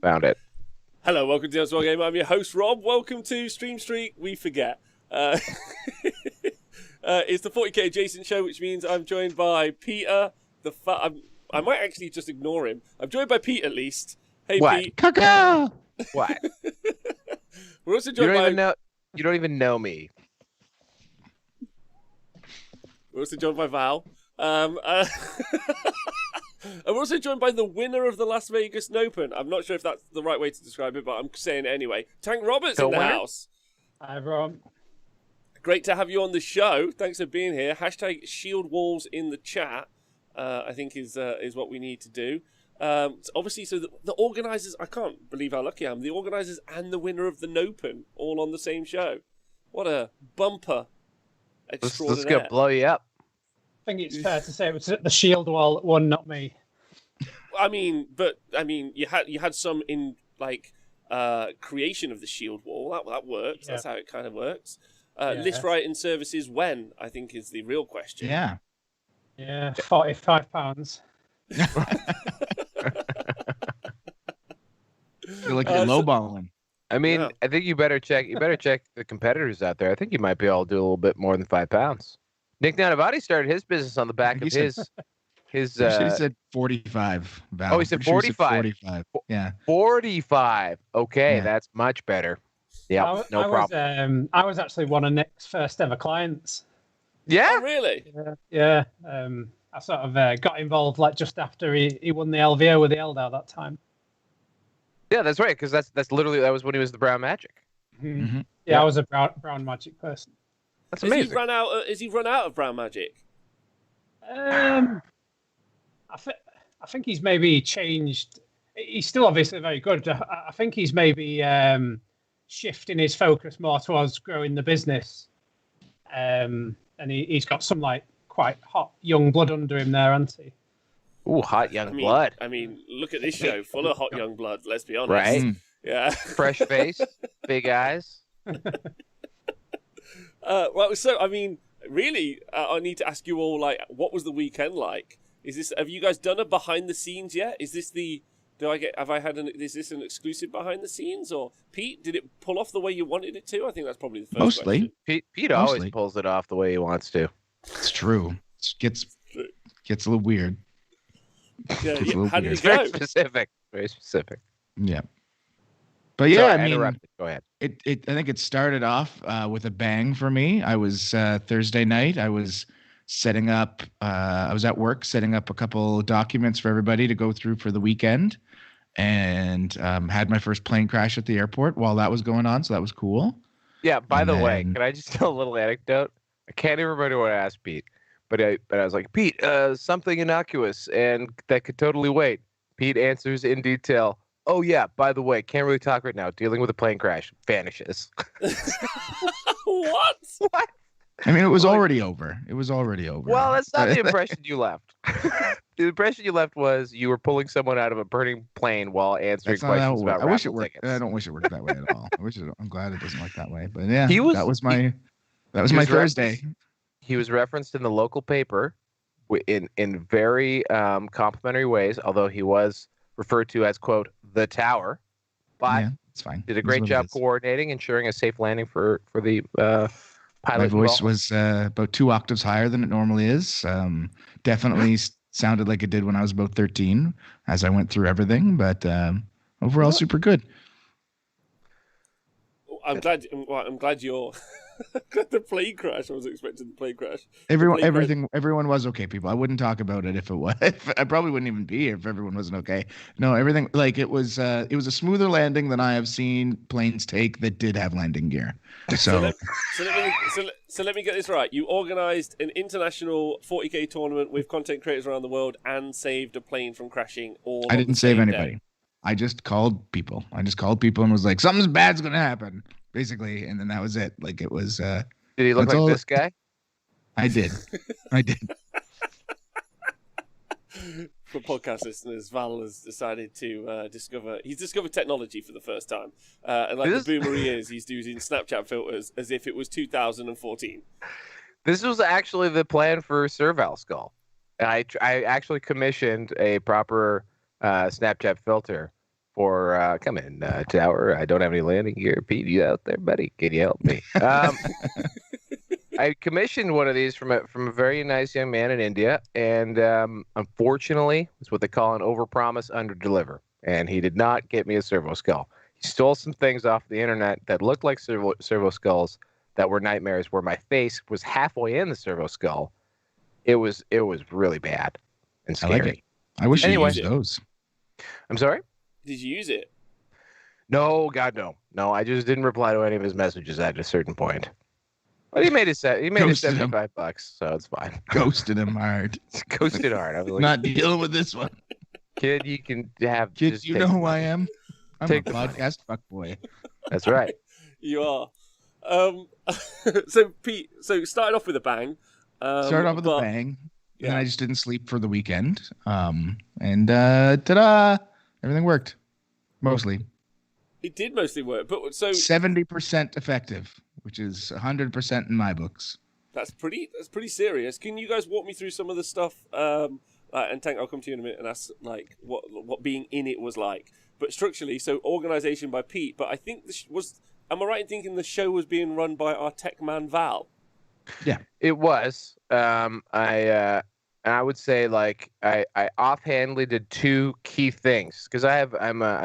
Found it. Hello, welcome to the Game. I'm your host, Rob. Welcome to Stream Street. We forget. It's the 40k adjacent show, which means I'm joined by Peter. I might actually just ignore him. I'm joined by Pete at least. Hey, What? Pete. Caca! What? We're also joined You don't even know me. We're also joined by Val. And we're also joined by the winner of the Las Vegas Nopen. I'm not sure if that's the right way to describe it, but I'm saying it anyway. Tank Roberts in the house. Hi, Rob. Great to have you on the show. Thanks for being here. Hashtag shield walls in the chat, I think is what we need to do. Obviously, so the organisers, I can't believe how lucky I am. The organisers and the winner of the Nopen all on the same show. What a bumper extraordinaire. This is going to blow you up. I think it's fair to say it was the shield wall that won, not me. I mean, you had some in creation of the shield wall. That works. Yeah. That's how it kind of works. List writing services when, I think, is the real question. Yeah. Yeah, £45. Feel like you're lowballing. I mean, I think you better check the competitors out there. I think you might be able to do a little bit more than £5. Nick Nanavati started his business on the back of his. He said 45. Val. Oh, he said 45. 45. Yeah. 45. Okay, Yeah. That's much better. Yeah, no problem. I was actually one of Nick's first ever clients. Yeah, oh, really? Yeah. I sort of got involved just after he won the LVO with the Eldar that time. Yeah, that's right. Because that was when he was the Brown Magic. Mm-hmm. Yeah, I was a brown magic person. That's amazing. Has he run out of Brown Magic? I think he's maybe changed. He's still obviously very good. I think he's maybe shifting his focus more towards growing the business. And he's got some quite hot young blood under him there, hasn't he? Ooh, hot young blood. I mean, look at this show, full of hot young blood. Let's be honest. Right? Yeah. Fresh face, big eyes. Well, so I mean, really, I need to ask you all, what was the weekend like? Have you guys done a behind the scenes yet? Is this is this an exclusive behind the scenes, or Pete, did it pull off the way you wanted it to? I think that's probably the first question. Pete always pulls it off the way he wants to. It's true. It gets a little weird. Yeah, how did it go? Very specific. Yeah. But yeah, sorry, I mean, go ahead. I think it started off with a bang for me. I was Thursday night. I was setting up. I was at work setting up a couple documents for everybody to go through for the weekend, and had my first plane crash at the airport while that was going on. So that was cool. Yeah. By the way, can I just tell a little anecdote? I can't even remember what I asked Pete, but I was like, Pete, something innocuous and that could totally wait. Pete answers in detail. Oh, yeah, by the way, can't really talk right now. Dealing with a plane crash. Vanishes. What? I mean, it was already over. It was already over. Well, that's not the impression you left. The impression you left was you were pulling someone out of a burning plane while answering questions about I wish it worked. worked. I don't wish it worked that way at all. I'm glad it doesn't work that way. But yeah, that was my Thursday. He was referenced in the local paper in very complimentary ways, although he was referred to as, quote, the tower, but it's fine. Did a great job coordinating, ensuring a safe landing for the pilot. My voice was about 2 octaves higher than it normally is. Definitely sounded like it did when I was about 13 as I went through everything, but overall super good. I'm glad you're the plane crash. I was expecting the plane crash. Everyone was okay, people. I wouldn't talk about it if it was. I probably wouldn't even be here if everyone wasn't okay. No, everything it was a smoother landing than I have seen planes take that did have landing gear. So let me get this right. You organized an international 40k tournament with content creators around the world and saved a plane from crashing. I didn't save anybody. I just called people. And was like, something's bad's gonna happen, basically, and then that was it. It was. Did he look like this guy? I did. For podcast listeners, Val has decided to discover technology for the first time, and the boomer he is, he's using Snapchat filters as if it was 2014. This was actually the plan for Serval Skull. I actually commissioned a proper Snapchat filter come in, Tower. I don't have any landing gear. Pete, you out there, buddy? Can you help me? I commissioned one of these from a very nice young man in India, and unfortunately, it's what they call an overpromise, underdeliver. And he did not get me a servo skull. He stole some things off the internet that looked like servo skulls that were nightmares, where my face was halfway in the servo skull. It was really bad and scary. I like it. I wish you Anyway. used those. I'm sorry? Did you use it? No, God, no. No, I just didn't reply to any of his messages at a certain point. Well, he made it Ghosted him. $75, so it's fine. Ghosted him hard. Ghosted hard. I was like, Not dealing with this one. kid, you can have. Kid, just you take know the who I money. am? I'm Take a the money. podcast fuckboy. That's right. You are. So Pete, started off with a bang. Started off with a bang. Yeah. And then I just didn't sleep for the weekend. And ta-da! Everything worked. Mostly. It did mostly work, but so 70% effective, which is 100% in my books. that's pretty serious. Can you guys walk me through some of the stuff? And Tank, I'll come to you in a minute and ask like what being in it was like. But structurally, so organization by Pete. But I think this was. Am I right in thinking the show was being run by our tech man Val? Yeah, It was. I would say like I offhandedly did two key things because I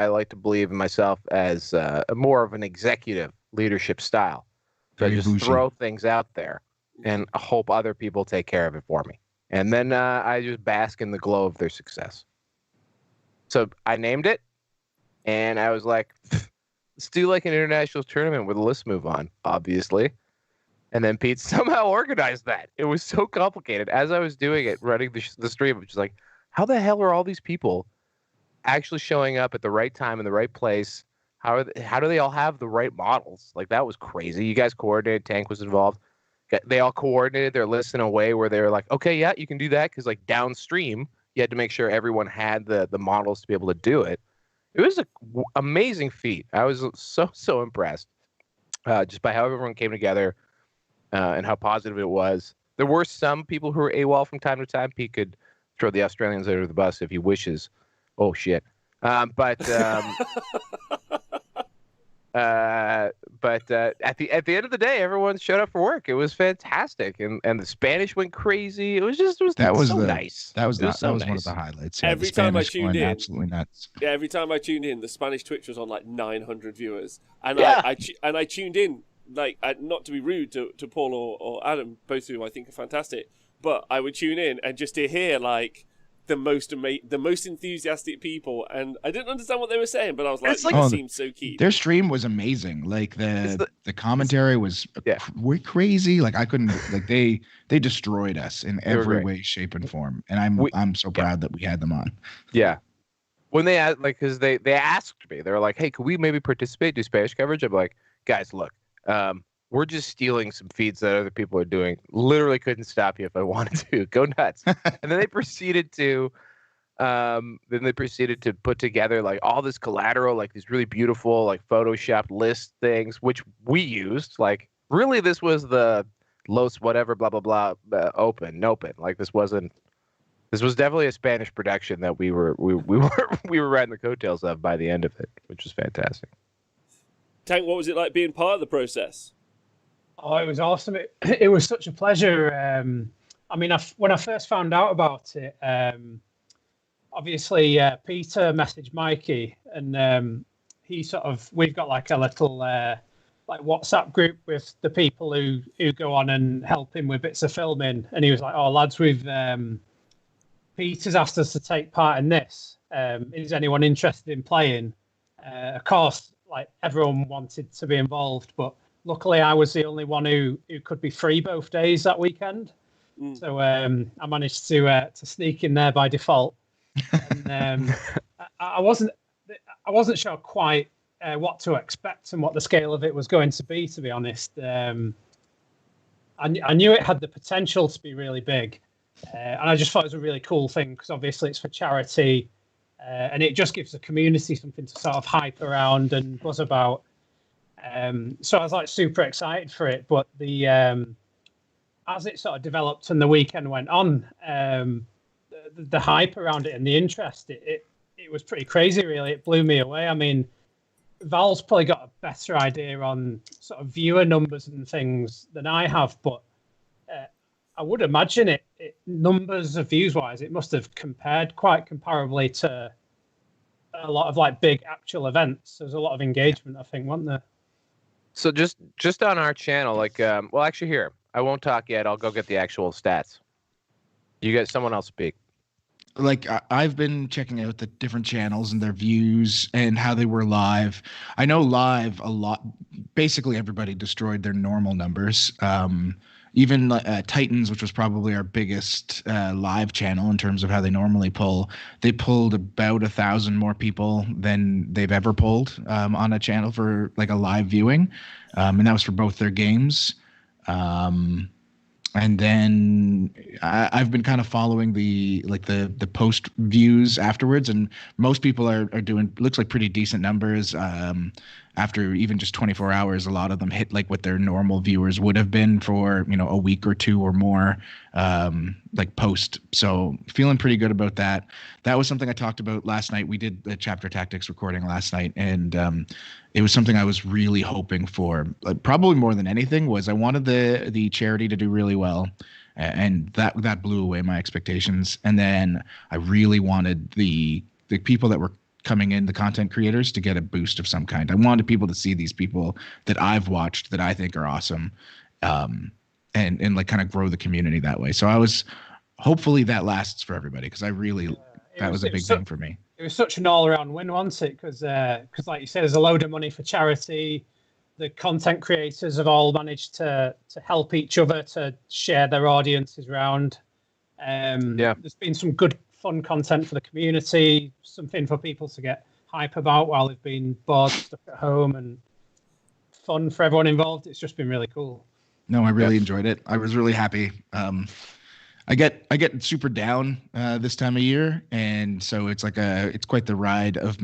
like to believe in myself as more of an executive leadership style. So I Very just bougie. throw things out there and hope other people take care of it for me, and then I just bask in the glow of their success. So I named it, and I was like, let's do like an international tournament with a list move on, obviously. And then Pete somehow organized that. It was so complicated. As I was doing it, running the stream, which is like, how the hell are all these people actually showing up at the right time in the right place? How do they all have the right models? Like, that was crazy. You guys coordinated. Tank was involved. They all coordinated their lists in a way where they were like, okay, yeah, you can do that. Because like downstream, you had to make sure everyone had the models to be able to do it. It was an amazing feat. I was so impressed just by how everyone came together. And how positive it was. There were some people who were AWOL from time to time. Pete could throw the Australians under the bus if he wishes. Oh, shit. But at the end of the day, everyone showed up for work. It was fantastic, and the Spanish went crazy. It was so nice. That was so one of nice. the highlights. Yeah, Every the time I Spanish tuned going in- absolutely nuts. Yeah, every time I tuned in, the Spanish Twitch was on like 900 viewers, and Yeah. I tuned in like not to be rude to Paul or Adam, both of whom I think are fantastic, but I would tune in and just to hear like the most enthusiastic people, and I didn't understand what they were saying, but I was like, It's like- it seems so keen. Their stream was amazing. Like It's the commentary was crazy. Like I couldn't. Like they destroyed us in were every great. way, shape, and form. And I'm so proud that we had them on. Yeah. When they asked, like, because they asked me, they were like, hey, could we maybe participate, do Spanish coverage? I'm like, guys, look, we're just stealing some feeds that other people are doing. Literally couldn't stop you if I wanted to. Go nuts. And then they proceeded to put together like all this collateral, like these really beautiful, like Photoshopped list things, which we used. Like, really, this was the Los whatever, blah, blah, blah, nopen. Like, this was definitely a Spanish production that we were riding the coattails of by the end of it, which was fantastic. Tank, what was it like being part of the process? Oh, it was awesome. It was such a pleasure. I mean, when I first found out about it, obviously Peter messaged Mikey, and we've got like a little like WhatsApp group with the people who go on and help him with bits of filming, and he was like, "Oh, lads, Peter's asked us to take part in this. Is anyone interested in playing?" Of course, like everyone wanted to be involved, but luckily I was the only one who could be free both days that weekend. So I managed to sneak in there by default. And, I wasn't sure quite what to expect and what the scale of it was going to be honest. I knew it had the potential to be really big. And I just thought it was a really cool thing because obviously it's for charity, and it just gives the community something to sort of hype around and buzz about. So I was like super excited for it, but the as it sort of developed and the weekend went on, the hype around it and the interest, it it was pretty crazy, really. It blew me away. I mean, Val's probably got a better idea on sort of viewer numbers and things than I have, but I would imagine it numbers of views wise, it must have compared quite comparably to a lot of like big actual events. There's a lot of engagement, I think, wasn't there? So just on our channel, like, well, actually, here, I won't talk yet. I'll go get the actual stats. You guys, someone else speak. Like I've been checking out the different channels and their views and how they were live. I know live a lot. Basically, everybody destroyed their normal numbers. Even Titans, which was probably our biggest live channel in terms of how they normally pull, they pulled about 1,000 more people than they've ever pulled on a channel for like a live viewing, and that was for both their games. And then I've been kind of following the post views afterwards, and most people are doing, looks like, pretty decent numbers. After even just 24 hours, a lot of them hit like what their normal viewers would have been for, a week or two or more, like post. So feeling pretty good about that. That was something I talked about last night. We did the Chapter Tactics recording last night, and it was something I was really hoping for. Probably more than anything was I wanted the charity to do really well, and that blew away my expectations. And then I really wanted the people that were coming in, the content creators, to get a boost of some kind. I wanted people to see these people that I've watched that I think are awesome, and like kind of grow the community that way. So hopefully that lasts for everybody, because I really that was a big thing for me. It was such an all-around win, wasn't it? Because like you said, there's a load of money for charity. The content creators have all managed to help each other to share their audiences around. There's been some good fun content for the community, something for people to get hype about while they've been bored, stuck at home, and fun for everyone involved. It's just been really cool. No, I really enjoyed it. I was really happy. I get super down this time of year, and so it's quite the ride of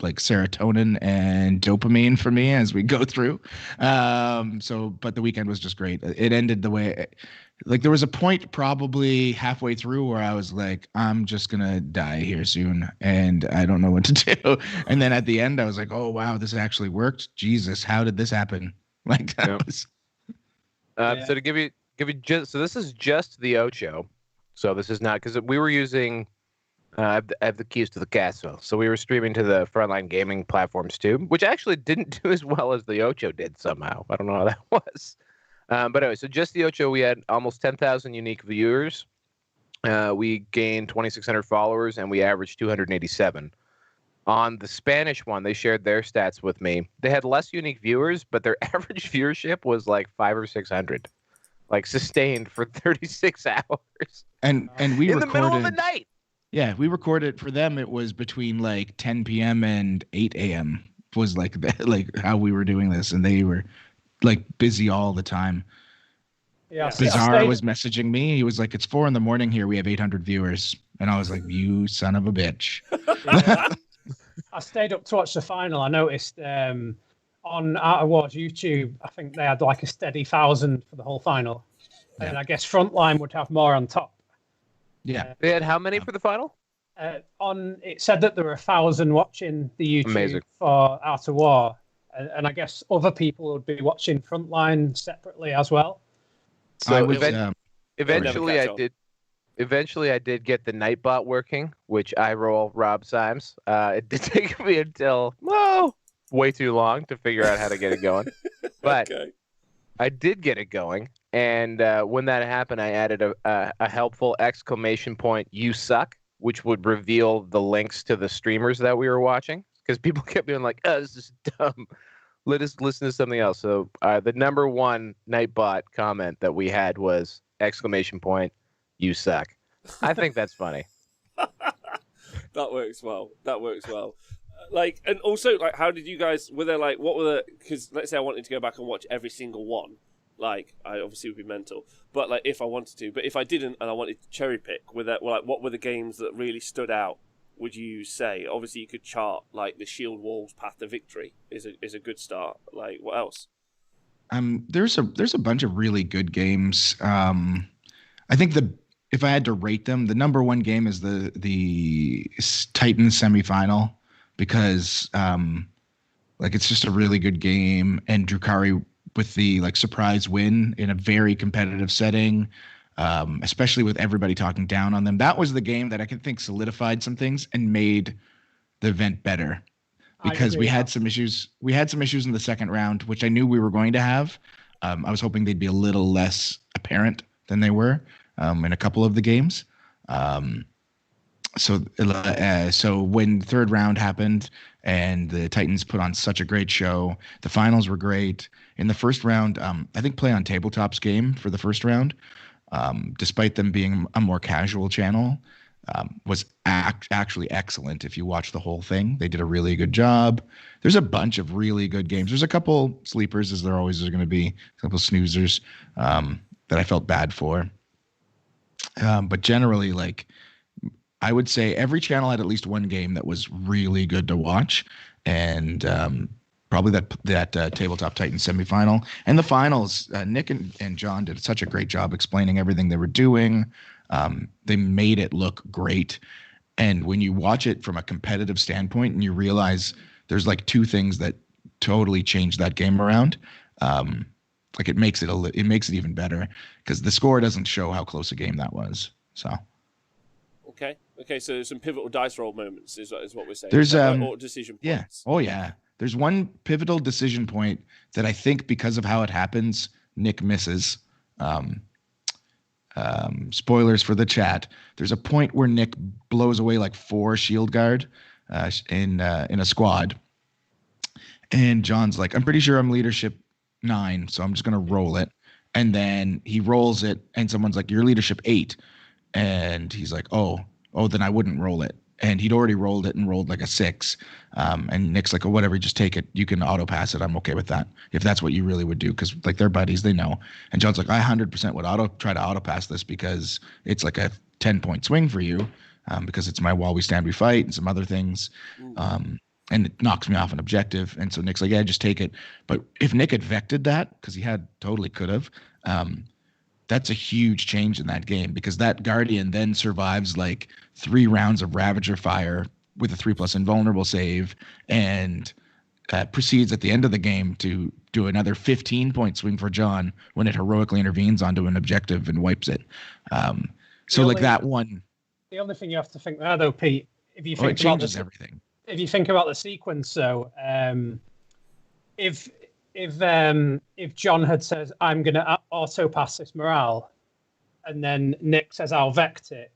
like serotonin and dopamine for me as we go through. But the weekend was just great. It ended the way, like there was a point probably halfway through where I was like, I'm just gonna die here soon, and I don't know what to do. And then at the end, I was like, oh wow, this actually worked. Jesus, how did this happen? Like that was. So to give you just, so this is just the Ocho. So this is not, because we were using I have the keys to the castle, so we were streaming to the frontline gaming platforms too, which actually didn't do as well as the Ocho did somehow. I don't know how that was. But anyway, so just the Ocho, we had almost 10,000 unique viewers. We gained 2,600 followers, and we averaged 287. On the Spanish one, they shared their stats with me. They had less unique viewers, but their average viewership was like 500 or 600, like sustained for 36 hours. And we in recorded, the middle of the night. Yeah, we recorded for them. It was between like 10 p.m. and 8 a.m. was like how we were doing this, and they were like busy all the time. Yeah, Bizarre was messaging me. He was like, "It's 4 a.m. here. We have 800 viewers," and I was like, "You son of a bitch." Yeah. I stayed up to watch the final. I noticed on Art of War's YouTube, I think they had like a steady 1,000 for the whole final, and I guess Frontline would have more on top. Yeah, they had how many for the final? It said that there were 1,000 watching the YouTube for Art of War, and I guess other people would be watching Frontline separately as well. So eventually I did get the Nightbot working, which I roll Rob Symes. It did take me until way too long to figure out how to get it going, but I did get it going. And when that happened, I added a helpful exclamation point, "You suck," which would reveal the links to the streamers that we were watching, because people kept being like, "Oh, this is dumb. Let us listen to something else." So the number one Nightbot comment that we had was exclamation point, "You suck." I think that's funny. That works well. Like, and also, like, how did you guys? Were there like, what were the? Because let's say I wanted to go back and watch every single one. Like, I obviously would be mental, but like if I wanted to, but if I didn't and I wanted to cherry pick, what were the games that really stood out? Would you say? Obviously, you could chart like the Shield Wall's path to victory is a good start. Like, what else? There's a bunch of really good games. I think if I had to rate them, the number one game is the Titans semifinal because like it's just a really good game, and Drukari with the like surprise win in a very competitive setting, especially with everybody talking down on them. That was the game that I can think solidified some things and made the event better because we had some issues. We had some issues in the second round, which I knew we were going to have. I was hoping they'd be a little less apparent than they were in a couple of the games. So when the third round happened and the Titans put on such a great show, the finals were great. In the first round, I think Play on Tabletop's game for the first round, despite them being a more casual channel, was actually excellent. If you watch the whole thing, they did a really good job. There's a bunch of really good games. There's a couple sleepers, as there always is going to be, a couple snoozers that I felt bad for. But generally, like, I would say every channel had at least one game that was really good to watch, and probably that Tabletop Titans semifinal and the finals. Nick and John did such a great job explaining everything they were doing. They made it look great, and when you watch it from a competitive standpoint, and you realize there's like two things that totally changed that game around. Like it makes it even better because the score doesn't show how close a game that was. So. Okay, so some pivotal dice roll moments is what we're saying. There's or decision points. Yeah. Oh yeah. There's one pivotal decision point that I think because of how it happens, Nick misses. Spoilers for the chat. There's a point where Nick blows away like 4 shield guard in a squad, and John's like, "I'm pretty sure I'm leadership 9, so I'm just gonna roll it." And then he rolls it, and someone's like, "You're leadership 8," and he's like, "Oh, then I wouldn't roll it." And he'd already rolled it and rolled like a 6. And Nick's like, "Oh, whatever, just take it. You can auto pass it. I'm okay with that. If that's what you really would do." Because like they're buddies, they know. And John's like, "I 100% would try to auto pass this because it's like a 10-point swing for you, because it's my while we stand, we fight and some other things. And it knocks me off an objective." And so Nick's like, "Yeah, just take it." But if Nick had vected that, because he totally could have, that's a huge change in that game because that Guardian then survives like 3 rounds of Ravager fire with a 3+ invulnerable save and proceeds at the end of the game to do another 15-point swing for John when it heroically intervenes onto an objective and wipes it. That one. The only thing you have to think there, though, Pete, if you think it changes everything. If you think about the sequence, though, if John had said, "I'm going to auto pass this morale," and then Nick says, "I'll vect it,"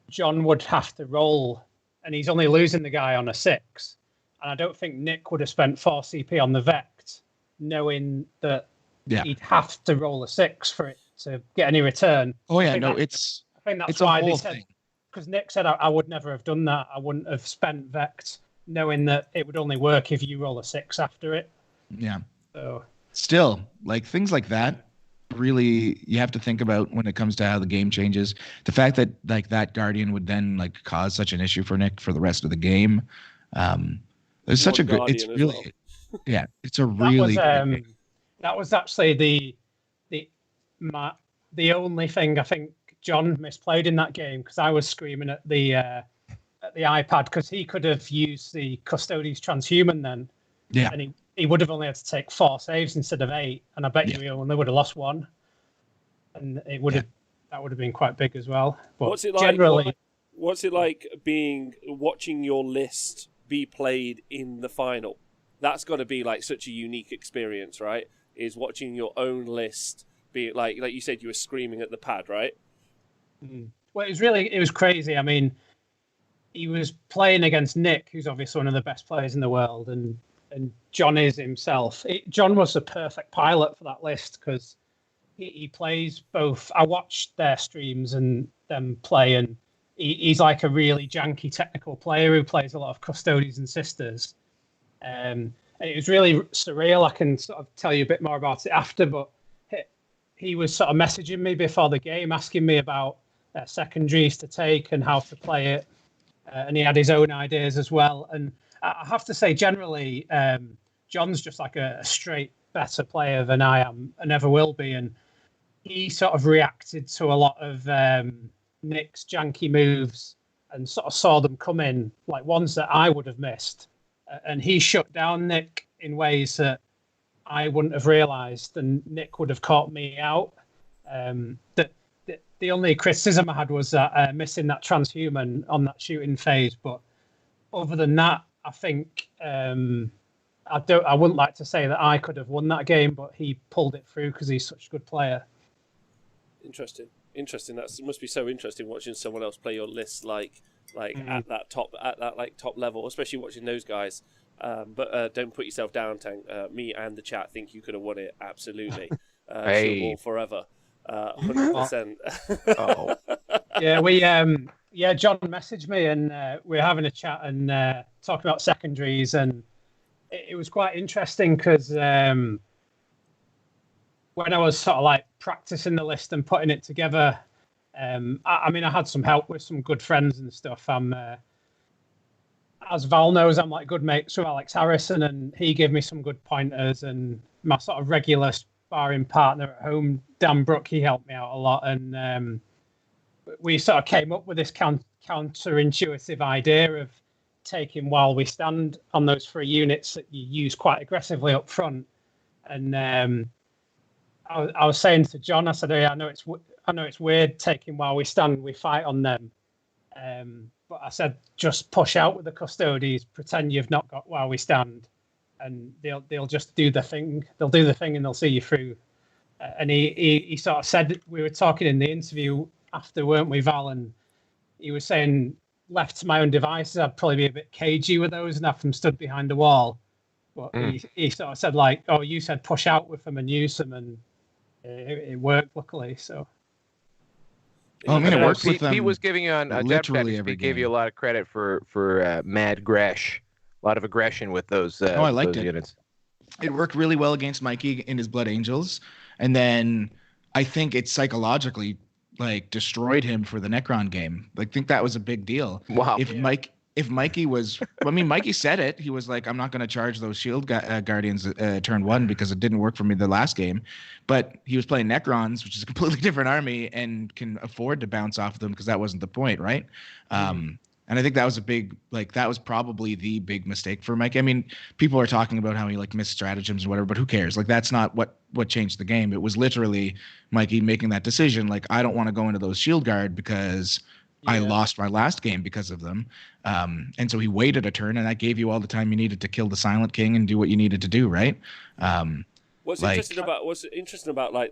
John would have to roll, and he's only losing the guy on a 6. And I don't think Nick would have spent 4 CP on the vect, knowing that he'd have to roll a 6 for it to get any return. Oh yeah, I think that's why they said, because Nick said, I would never have done that. I wouldn't have spent vect, knowing that it would only work if you roll a 6 after it. Yeah. So still, like things like that, really you have to think about when it comes to how the game changes. The fact that like that Guardian would then like cause such an issue for Nick for the rest of the game. There's such a good. It's really, yeah. It's a really. That was actually the only thing I think John misplayed in that game because I was screaming at the iPad because he could have used the Custodes transhuman then. Yeah. And he would have only had to take 4 saves instead of 8, and I bet you he only would have lost 1. And it would have that would have been quite big as well. But what's it like? What's it like watching your list be played in the final? That's got to be like such a unique experience, right? Is watching your own list be like you said, you were screaming at the pad, right? Well, it was crazy. I mean, he was playing against Nick, who's obviously one of the best players in the world, and John is himself. John was the perfect pilot for that list because he plays both. I watched their streams and them play, and he's like a really janky technical player who plays a lot of Custodes and Sisters. It was really surreal. I can sort of tell you a bit more about it after, but he was sort of messaging me before the game, asking me about secondaries to take and how to play it. And he had his own ideas as well. And I have to say, generally, John's just like a straight better player than I am and ever will be. And he sort of reacted to a lot of Nick's janky moves and sort of saw them come in, like ones that I would have missed. And he shut down Nick in ways that I wouldn't have realised, and Nick would have caught me out. The only criticism I had was that missing that transhuman on that shooting phase. But other than that, I think I wouldn't like to say that I could have won that game, but he pulled it through because he's such a good player. Interesting. That must be so interesting watching someone else play your list at that top level, especially watching those guys. But don't put yourself down, Tank. Me and the chat think you could have won it absolutely. Hey. Shield forever, 100%. Oh. Yeah, John messaged me and we were having a chat and talking about secondaries, and it was quite interesting because when I was sort of like practicing the list and putting it together, I had some help with some good friends and stuff. As Val knows, I'm like good mates with Alex Harrison, and he gave me some good pointers. And my sort of regular sparring partner at home, Dan Brook, he helped me out a lot. And we sort of came up with this counterintuitive idea of taking while we stand on those 3 units that you use quite aggressively up front. And I was saying to John, I said, I know it's weird taking while we stand, we fight on them. But I said, just push out with the custodies, pretend you've not got while we stand, and they'll just do the thing. They'll do the thing and they'll see you through. And he sort of said, we were talking in the interview after, weren't we, Val? And he was saying, left to my own devices, I'd probably be a bit cagey with those and have them stood behind a wall. But he sort of said, like, oh, you said push out with them and use them, and it worked, luckily. So. Well, I mean, it works with them. Pete was giving you on literally Jetpack. every He gave game. you a lot of credit for mad gresh, a lot of aggression with those. I liked those it. units. It worked really well against Mikey in his Blood Angels, and then I think it psychologically destroyed him for the Necron game. I think that was a big deal. Wow. If Mikey was, Mikey said it. He was like, I'm not going to charge those shield guardians turn 1 because it didn't work for me the last game. But he was playing Necrons, which is a completely different army, and can afford to bounce off of them because that wasn't the point, right? And I think that was that was probably the big mistake for Mikey. I mean, people are talking about how he missed stratagems or whatever, but who cares? That's not what changed the game. It was literally Mikey making that decision. I don't want to go into those shield guard because I lost my last game because of them. And so he waited a turn, and that gave you all the time you needed to kill the Silent King and do what you needed to do, right? What's interesting about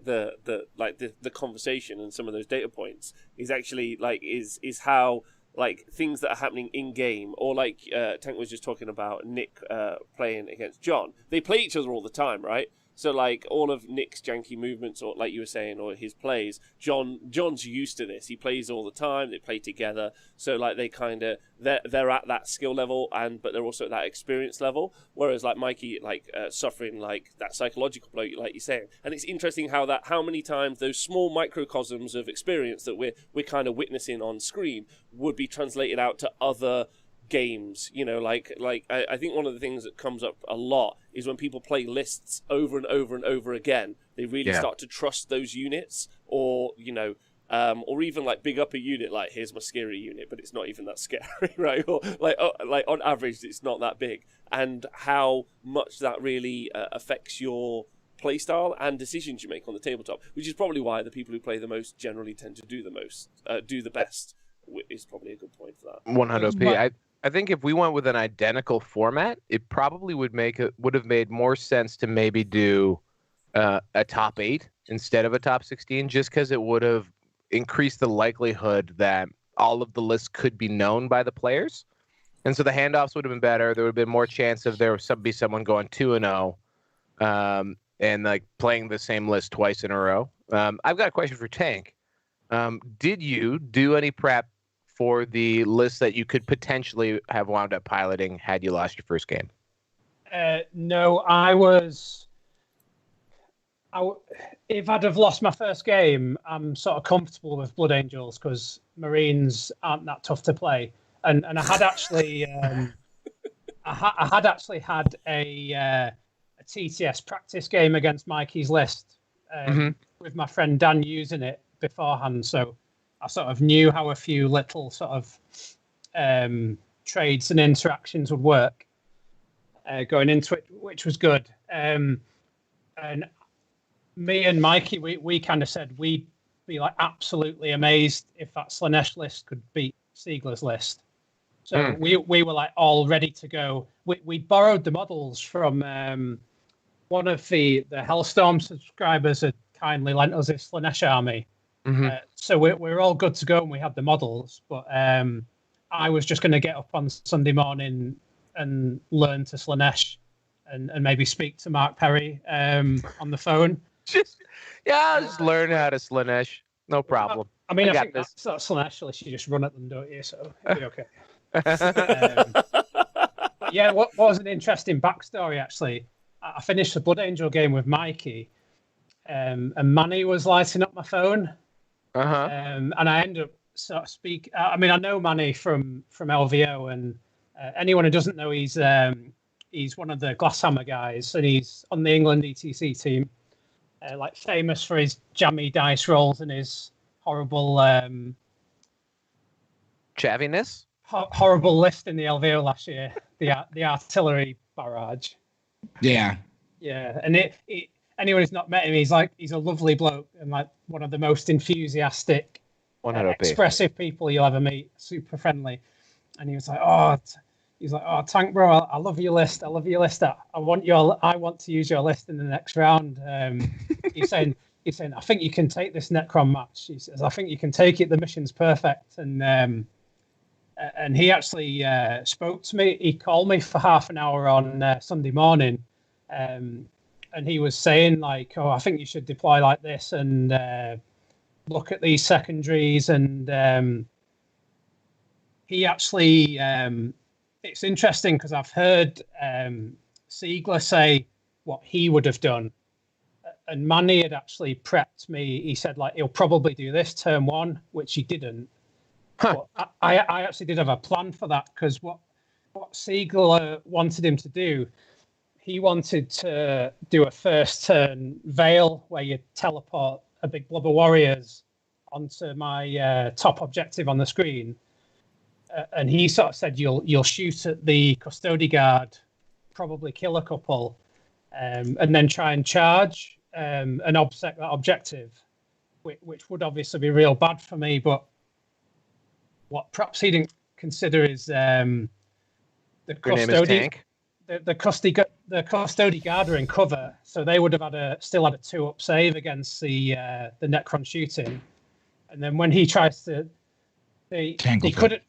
the conversation and some of those data points is actually is how things that are happening in game, or Tank was just talking about Nick playing against John. They play each other all the time, right? So all of Nick's janky movements, or like you were saying, or his plays, John's used to this. He plays all the time. They play together. So they they're at that skill level, but they're also at that experience level. Whereas Mikey suffering that psychological blow, like you're saying. And it's interesting how many times those small microcosms of experience that we're kind of witnessing on screen would be translated out to other games. I think one of the things that comes up a lot is when people play lists over and over and over again, they really start to trust those units, or even big up a unit, here's my scary unit, but it's not even that scary, right? Or on average it's not that big, and how much that really affects your playstyle and decisions you make on the tabletop, which is probably why the people who play the most generally tend to do the best, is probably a good point for that. 100p. I think if we went with an identical format, it probably would have made more sense to maybe do a top 8 instead of a top 16, just because it would have increased the likelihood that all of the lists could be known by the players, and so the handoffs would have been better. There would have been more chance of there be someone going 2-0, and playing the same list twice in a row. I've got a question for Tank. Did you do any prep for the list that you could potentially have wound up piloting had you lost your first game? No, if I'd have lost my first game, I'm sort of comfortable with Blood Angels because Marines aren't that tough to play. And I had actually I had actually had a TTS practice game against Mikey's list with my friend Dan using it beforehand, so I sort of knew how a few little sort of trades and interactions would work going into it, which was good. And me and Mikey, we kind of said we'd be like absolutely amazed if that Slanesh list could beat Siegler's list. So we were like all ready to go. We borrowed the models from one of the Hellstorm subscribers had kindly lent us his Slanesh army. So we're all good to go, and we had the models. But I was just going to get up on Sunday morning and learn to Slanesh and maybe speak to Mark Perry on the phone. I'll just learn how to Slanesh. No problem. I mean, I think that's Slanesh, unless you just run at them, don't you? So it'll be okay. Yeah, what was an interesting backstory, actually. I finished the Blood Angel game with Mikey, and Manny was lighting up my phone. And I ended up sort of I mean, I know Manny from LVO, and anyone who doesn't know, he's one of the Glasshammer guys, and he's on the England ETC team, like famous for his jammy dice rolls and his horrible chaviness. Horrible list in the LVO last year, the artillery barrage. Yeah. And anyone who's not met him, he's a lovely bloke and like one of the most enthusiastic, expressive people you'll ever meet. Super friendly. And he was like, "Oh, Tank bro, I love your list. I love your list. I want to use your list in the next round." He's saying, "I think you can take this Necron match." He says, "I think you can take it. The mission's perfect." And he actually spoke to me. He called me for half an hour on Sunday morning, and he was saying like, "Oh, I think you should deploy like this and look at these secondaries." And he actually, it's interesting because I've heard Siegler say what he would have done, and Manny had actually prepped me. He said like he'll probably do this turn one, which he didn't. But I actually did have a plan for that, because what Siegler wanted him to do, he wanted to do a first turn veil where you teleport a big blob of warriors onto my top objective on the screen, and he sort of said you'll shoot at the custody guard, probably kill a couple, and then try and charge and obsec that objective, which would obviously be real bad for me, but what perhaps he didn't consider is the custody. The custody guard are in cover, so they would have still had a 2-up save against the Necron shooting. And then when he tries to, they couldn't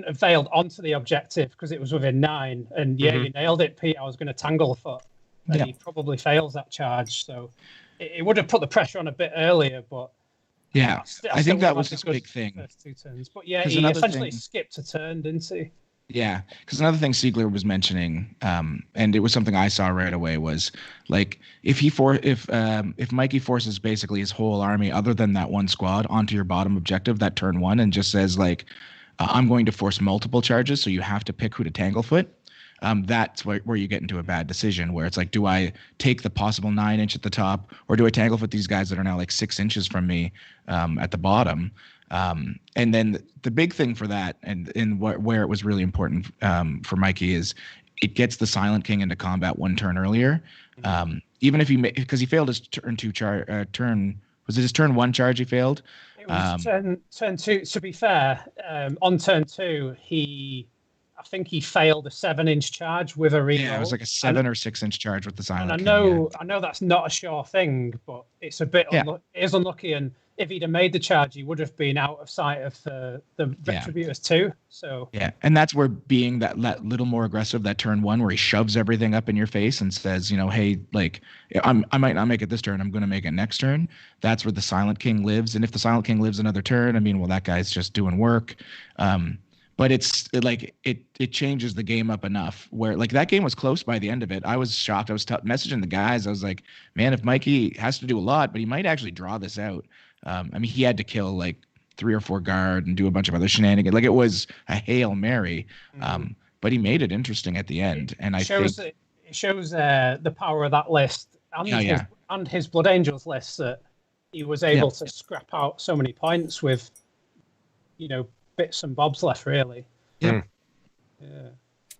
have veiled onto the objective because it was within 9. And you nailed it, Pete. I was going to Tanglefoot, and he probably fails that charge. So it would have put the pressure on a bit earlier, but. Yeah, I think that was his big thing. First 2 turns. But yeah, he essentially skipped a turn, didn't he? Yeah, because another thing Siegler was mentioning, and it was something I saw right away, was like if Mikey forces basically his whole army, other than that one squad, onto your bottom objective that turn 1, and just says like, I'm going to force multiple charges, so you have to pick who to Tanglefoot. That's where you get into a bad decision, where it's like, do I take the possible 9-inch at the top, or do I Tanglefoot these guys that are now like 6 inches from me at the bottom? And then the big thing for that, and where it was really important for Mikey, is it gets the Silent King into combat 1 turn earlier. Even if because he failed his turn 2 turn. Was it his turn 1 charge he failed? It was turn 2. To be fair, on turn 2 I think he failed a 7-inch charge with a reroll. Yeah, it was like a 7 or 6-inch charge with the Silent King. I know that's not a sure thing, but it's a bit it is unlucky. And if he'd have made the charge, he would have been out of sight of the Retributors too. So and that's where being that little more aggressive, that turn 1 where he shoves everything up in your face and says, hey, like I might not make it this turn, I'm going to make it next turn. That's where the Silent King lives. And if the Silent King lives another turn, I mean, well, that guy's just doing work. But it changes the game up enough where like that game was close by the end of it. I was shocked. I was messaging the guys. I was like, man, if Mikey has to do a lot, but he might actually draw this out. I mean, he had to kill like 3 or 4 guard and do a bunch of other shenanigans. Like it was a Hail Mary, but he made it interesting at the end. And it shows the power of that list and his Blood Angels list. That he was able to scrap out so many points with, bits and bobs left, really. Yeah. Yeah.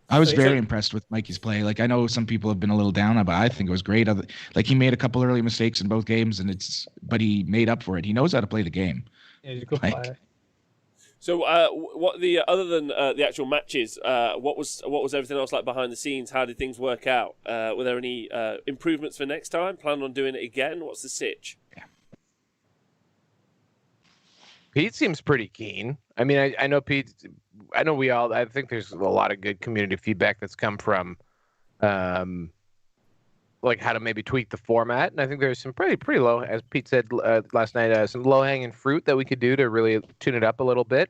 I was very impressed with Mikey's play. Like, I know some people have been a little down, but I think it was great. Like, he made a couple early mistakes in both games, but he made up for it. He knows how to play the game. Yeah, he's a good player. So, what other than the actual matches, what was everything else like behind the scenes? How did things work out? Were there any improvements for next time? Plan on doing it again? What's the sitch? Yeah. Pete seems pretty keen. I mean, I know Pete. I know we all. I think there's a lot of good community feedback that's come from, like how to maybe tweak the format, and I think there's some pretty low, as Pete said last night, some low hanging fruit that we could do to really tune it up a little bit.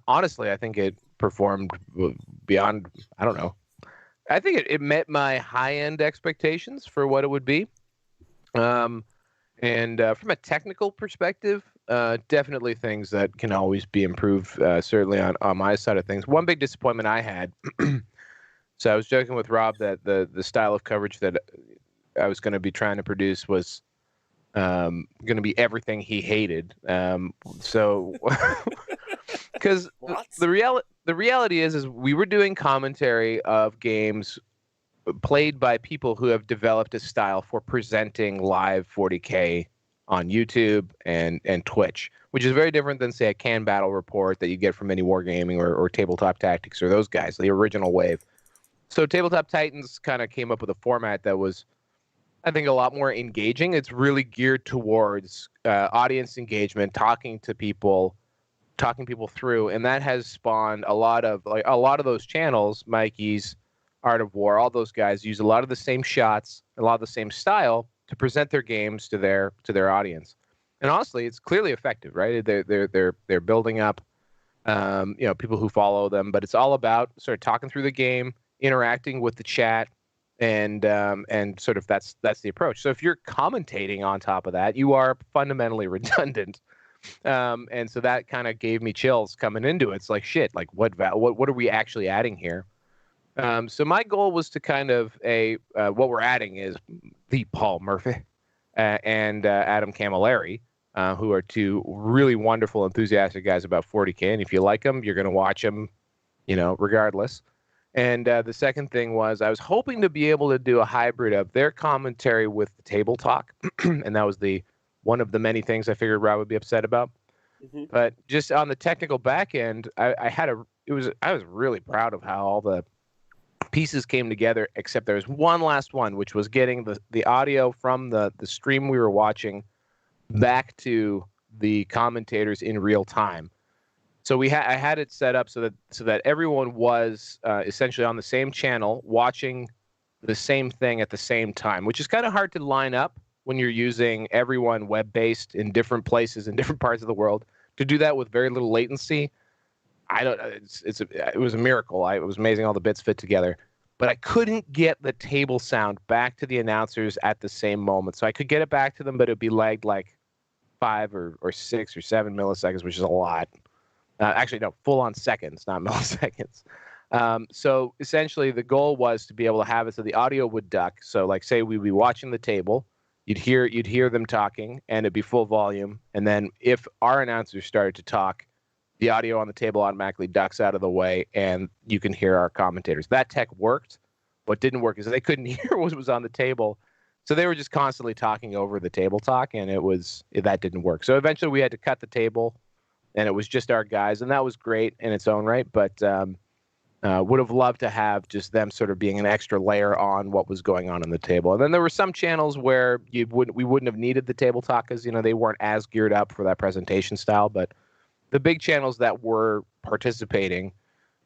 Honestly, I think it performed beyond. I don't know. I think it met my high end expectations for what it would be. And from a technical perspective, definitely things that can always be improved, certainly on my side of things. One big disappointment I had, so I was joking with Rob that the style of coverage that I was going to be trying to produce was going to be everything he hated. So, because the reality is we were doing commentary of games played by people who have developed a style for presenting live 40K on YouTube and Twitch, which is very different than, say, a canned battle report that you get from any Wargaming or Tabletop Tactics or those guys, the original wave. So Tabletop Titans kind of came up with a format that was, I think, a lot more engaging. It's really geared towards audience engagement, talking people through, and that has spawned a lot of those channels, Mikey's, Art of War, all those guys use a lot of the same shots, a lot of the same style to present their games to their audience. And honestly, it's clearly effective, right? They're building up, people who follow them, but it's all about sort of talking through the game, interacting with the chat, and sort of that's the approach. So if you're commentating on top of that, you are fundamentally redundant. And so that kind of gave me chills coming into it. It's like, shit, like what are we actually adding here? So my goal was to kind of what we're adding is the Paul Murphy and Adam Camilleri, who are two really wonderful, enthusiastic guys about 40K. And if you like them, you're going to watch them, regardless. And the second thing was I was hoping to be able to do a hybrid of their commentary with the table talk. And that was one of the many things I figured Rob would be upset about. Mm-hmm. But just on the technical back end, I was really proud of how all the pieces came together, except there was one last one, which was getting the audio from the stream we were watching back to the commentators in real time. So I had it set up so that everyone was essentially on the same channel watching the same thing at the same time, which is kind of hard to line up when you're using everyone web-based in different places in different parts of the world. To do that with very little latency, it was a miracle. It was amazing all the bits fit together, but I couldn't get the table sound back to the announcers at the same moment. So I could get it back to them, but it'd be lagged like 5 or 6 or 7 milliseconds, which is a lot. Actually, no, full on seconds, not milliseconds. So essentially the goal was to be able to have it so the audio would duck. So like, say we'd be watching the table, you'd hear them talking and it'd be full volume. And then if our announcers started to talk, the audio on the table automatically ducks out of the way and you can hear our commentators. That tech worked. What didn't work is they couldn't hear what was on the table. So they were just constantly talking over the table talk, and that didn't work. So eventually we had to cut the table, and it was just our guys, and that was great in its own right, but would have loved to have just them sort of being an extra layer on what was going on the table. And then there were some channels where we wouldn't have needed the table talk because, they weren't as geared up for that presentation style, but the big channels that were participating,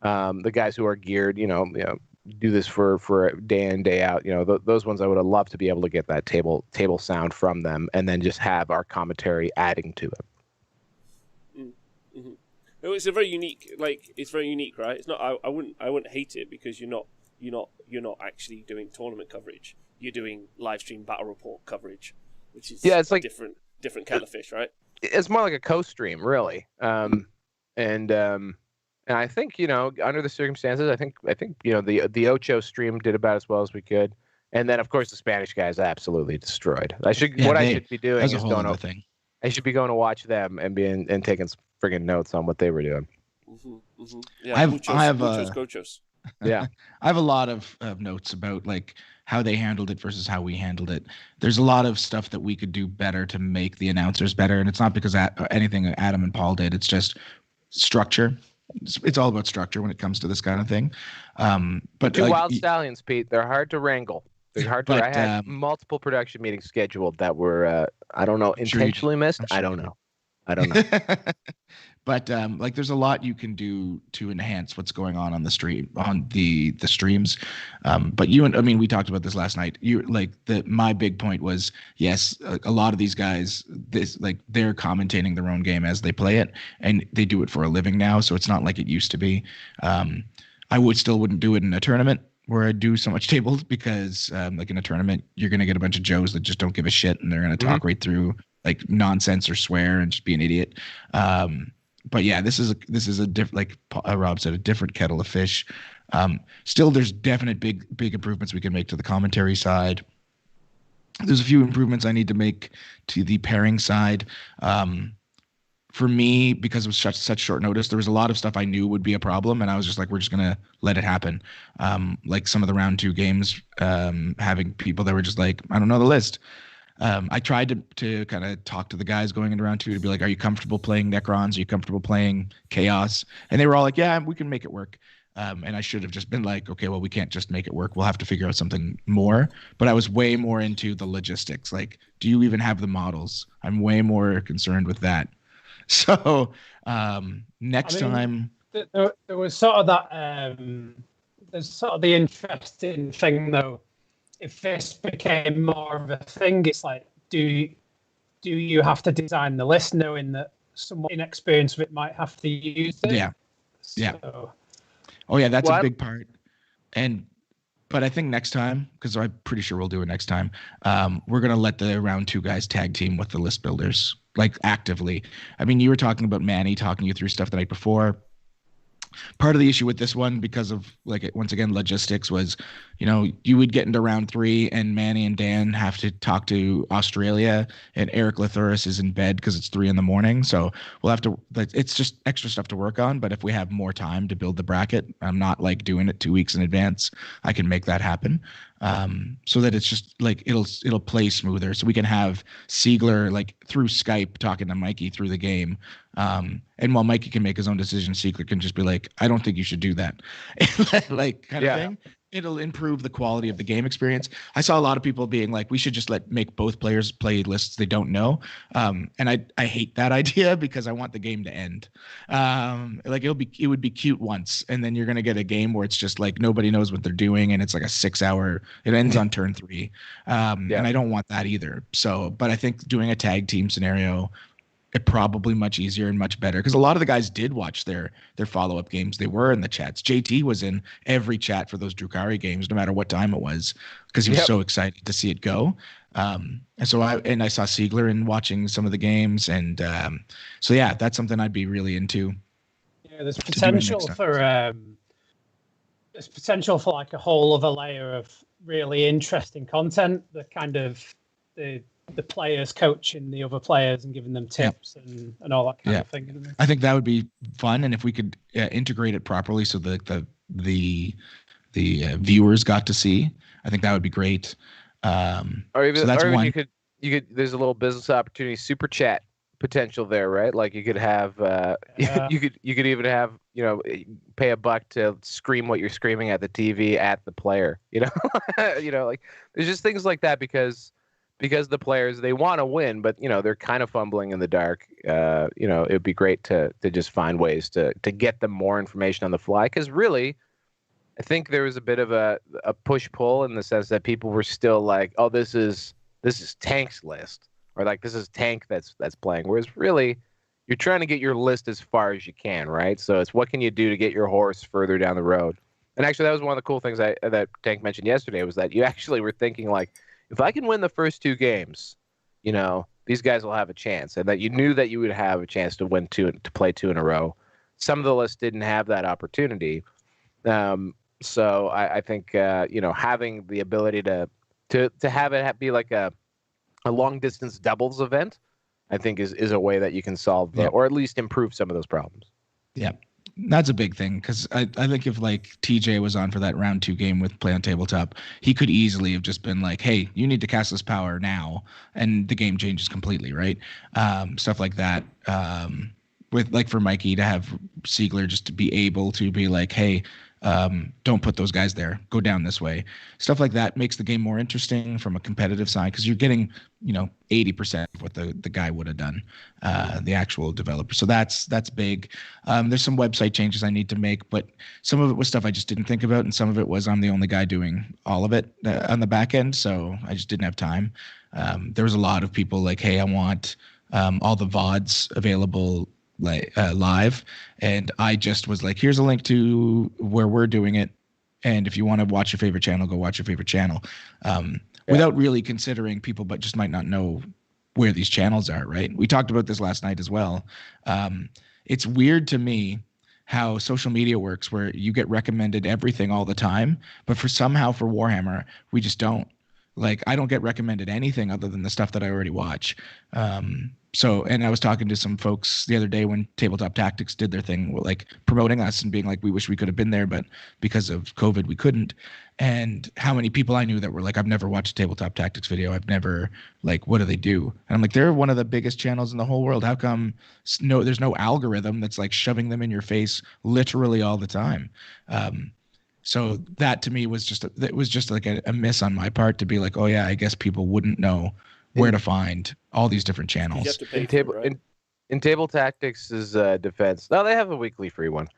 the guys who are geared, do this for day in, day out, those ones I would have loved to be able to get that table sound from them and then just have our commentary adding to it. Mm-hmm. It's very unique, right? It's not. I wouldn't hate it because you're not actually doing tournament coverage. You're doing live stream battle report coverage, which is it's like different kind of fish, right? It's more like a co-stream, really. And I think under the circumstances, I think the Ocho stream did about as well as we could. And then, of course, the Spanish guys absolutely destroyed. I should be doing that's a is whole going other to. thing. I should be going to watch them and taking friggin' notes on what they were doing. Yeah, I have muchos gochos. Yeah, I have a lot of notes about like how they handled it versus how we handled it. There's a lot of stuff that we could do better to make the announcers better, and it's not because anything Adam and Paul did. It's just structure. It's all about structure when it comes to this kind of thing. But two wild stallions, Pete. They're hard to wrangle. They're hard to. I had multiple production meetings scheduled that were I don't know, intentionally missed. I don't know. But like there's a lot you can do to enhance what's going on the stream, on the streams. But we talked about this last night. My big point was, yes, a lot of these guys, they're commentating their own game as they play it, and they do it for a living now. So it's not like it used to be. I wouldn't do it in a tournament where I do so much tables because like in a tournament, you're going to get a bunch of Joes that just don't give a shit, and they're going to talk right through like nonsense or swear and just be an idiot. But yeah, this is a different, like Rob said, a different kettle of fish. Still, there's definite big improvements we can make to the commentary side. There's a few improvements I need to make to the pairing side. For me, because it was such short notice, there was a lot of stuff I knew would be a problem, and I was just like, we're just gonna let it happen. Like some of the round 2 games, having people that were just like, I don't know the list. I tried to kind of talk to the guys going into round 2 to be like, are you comfortable playing Necrons? Are you comfortable playing Chaos? And they were all like, yeah, we can make it work. And I should have just been like, okay, well, we can't just make it work. We'll have to figure out something more. But I was way more into the logistics. Like, do you even have the models? I'm way more concerned with that. So next time. There was sort of that, there's sort of the interesting thing, though. If this became more of a thing, it's like, do you have to design the list knowing that someone inexperienced with it might have to use it? Yeah. Oh yeah, that's a big part. But I think next time, because I'm pretty sure we'll do it next time, we're gonna let the round 2 guys tag team with the list builders, like actively. I mean, you were talking about Manny talking you through stuff the night before. Part of the issue with this one, because of once again logistics, was you would get into round 3 and Manny and Dan have to talk to Australia, and Eric Lathuris is in bed because it's 3 a.m. So we'll have to. It's just extra stuff to work on. But if we have more time to build the bracket, I'm not like doing it 2 weeks in advance. I can make that happen. So that it's just like it'll play smoother. So we can have Siegler like through Skype talking to Mikey through the game. And while Mikey can make his own decision, Siegler can just be like, I don't think you should do that. Like kind of thing. It'll improve the quality of the game experience. I saw a lot of people being like, we should just make both players play lists they don't know. And I hate that idea because I want the game to end. Like it would be cute once, and then you're gonna get a game where it's just like nobody knows what they're doing, and it's like a 6-hour. It ends on turn 3, and I don't want that either. So, but I think doing a tag team scenario, it probably much easier and much better because a lot of the guys did watch their follow-up games. They were in the chats. JT was in every chat for those Drukhari games, no matter what time it was, because he was so excited to see it go. And so I saw Siegler in watching some of the games, and so yeah, that's something I'd be really into. Yeah, there's potential for like a whole other layer of really interesting content. The kind of the players coaching the other players and giving them tips and all that kind of thing. I think that would be fun, and if we could integrate it properly so the viewers got to see, I think that would be great. Or even you could there's a little business opportunity, super chat potential there, right? Like you could have you could even have pay $1 to scream what you're screaming at the TV at the player. Like there's just things like that because the players, they want to win, but they're kind of fumbling in the dark. It would be great to just find ways to get them more information on the fly. Because really, I think there was a bit of a push pull in the sense that people were still like, oh, this is Tank's list, or like this is Tank that's playing. Whereas really, you're trying to get your list as far as you can, right? So it's what can you do to get your horse further down the road. And actually, that was one of the cool things that Tank mentioned yesterday, was that you actually were thinking like, if I can win the first 2 games, these guys will have a chance, and that you knew that you would have a chance to play 2 in a row. Some of the lists didn't have that opportunity. So I think, having the ability to to have it be like a long distance doubles event, I think is a way that you can solve or at least improve some of those problems. Yeah, that's a big thing because I think if like TJ was on for that round 2 game with Play on Tabletop, he could easily have just been like, hey, you need to cast this power now, and the game changes completely, right? Stuff like that. With like for Mikey to have Siegler just to be able to be like, hey, don't put those guys there, go down this way. Stuff like that makes the game more interesting from a competitive side because you're getting 80% of what the guy would have done, the actual developer. So that's big. There's some website changes I need to make, but some of it was stuff I just didn't think about, and some of it was I'm the only guy doing all of it on the back end, so I just didn't have time. There was a lot of people like, hey, I want all the VODs available live, and I just was like, here's a link to where we're doing it, and if you want to watch your favorite channel, go watch your favorite channel, without really considering people but just might not know where these channels are, right? We talked about this last night as well. It's weird to me how social media works where you get recommended everything all the time, but for Warhammer we just don't. Like, I don't get recommended anything other than the stuff that I already watch. And I was talking to some folks the other day when Tabletop Tactics did their thing, like promoting us and being like, we wish we could have been there, but because of COVID, we couldn't. And how many people I knew that were like, I've never watched a Tabletop Tactics video. I've never, like, what do they do? And I'm like, they're one of the biggest channels in the whole world. How come there's no algorithm that's like shoving them in your face literally all the time? So that to me was just like a miss on my part to be like, oh yeah, I guess people wouldn't know where to find all these different channels. You have to pay for it, right? In Table Tactics' defense, no, they have a weekly free one.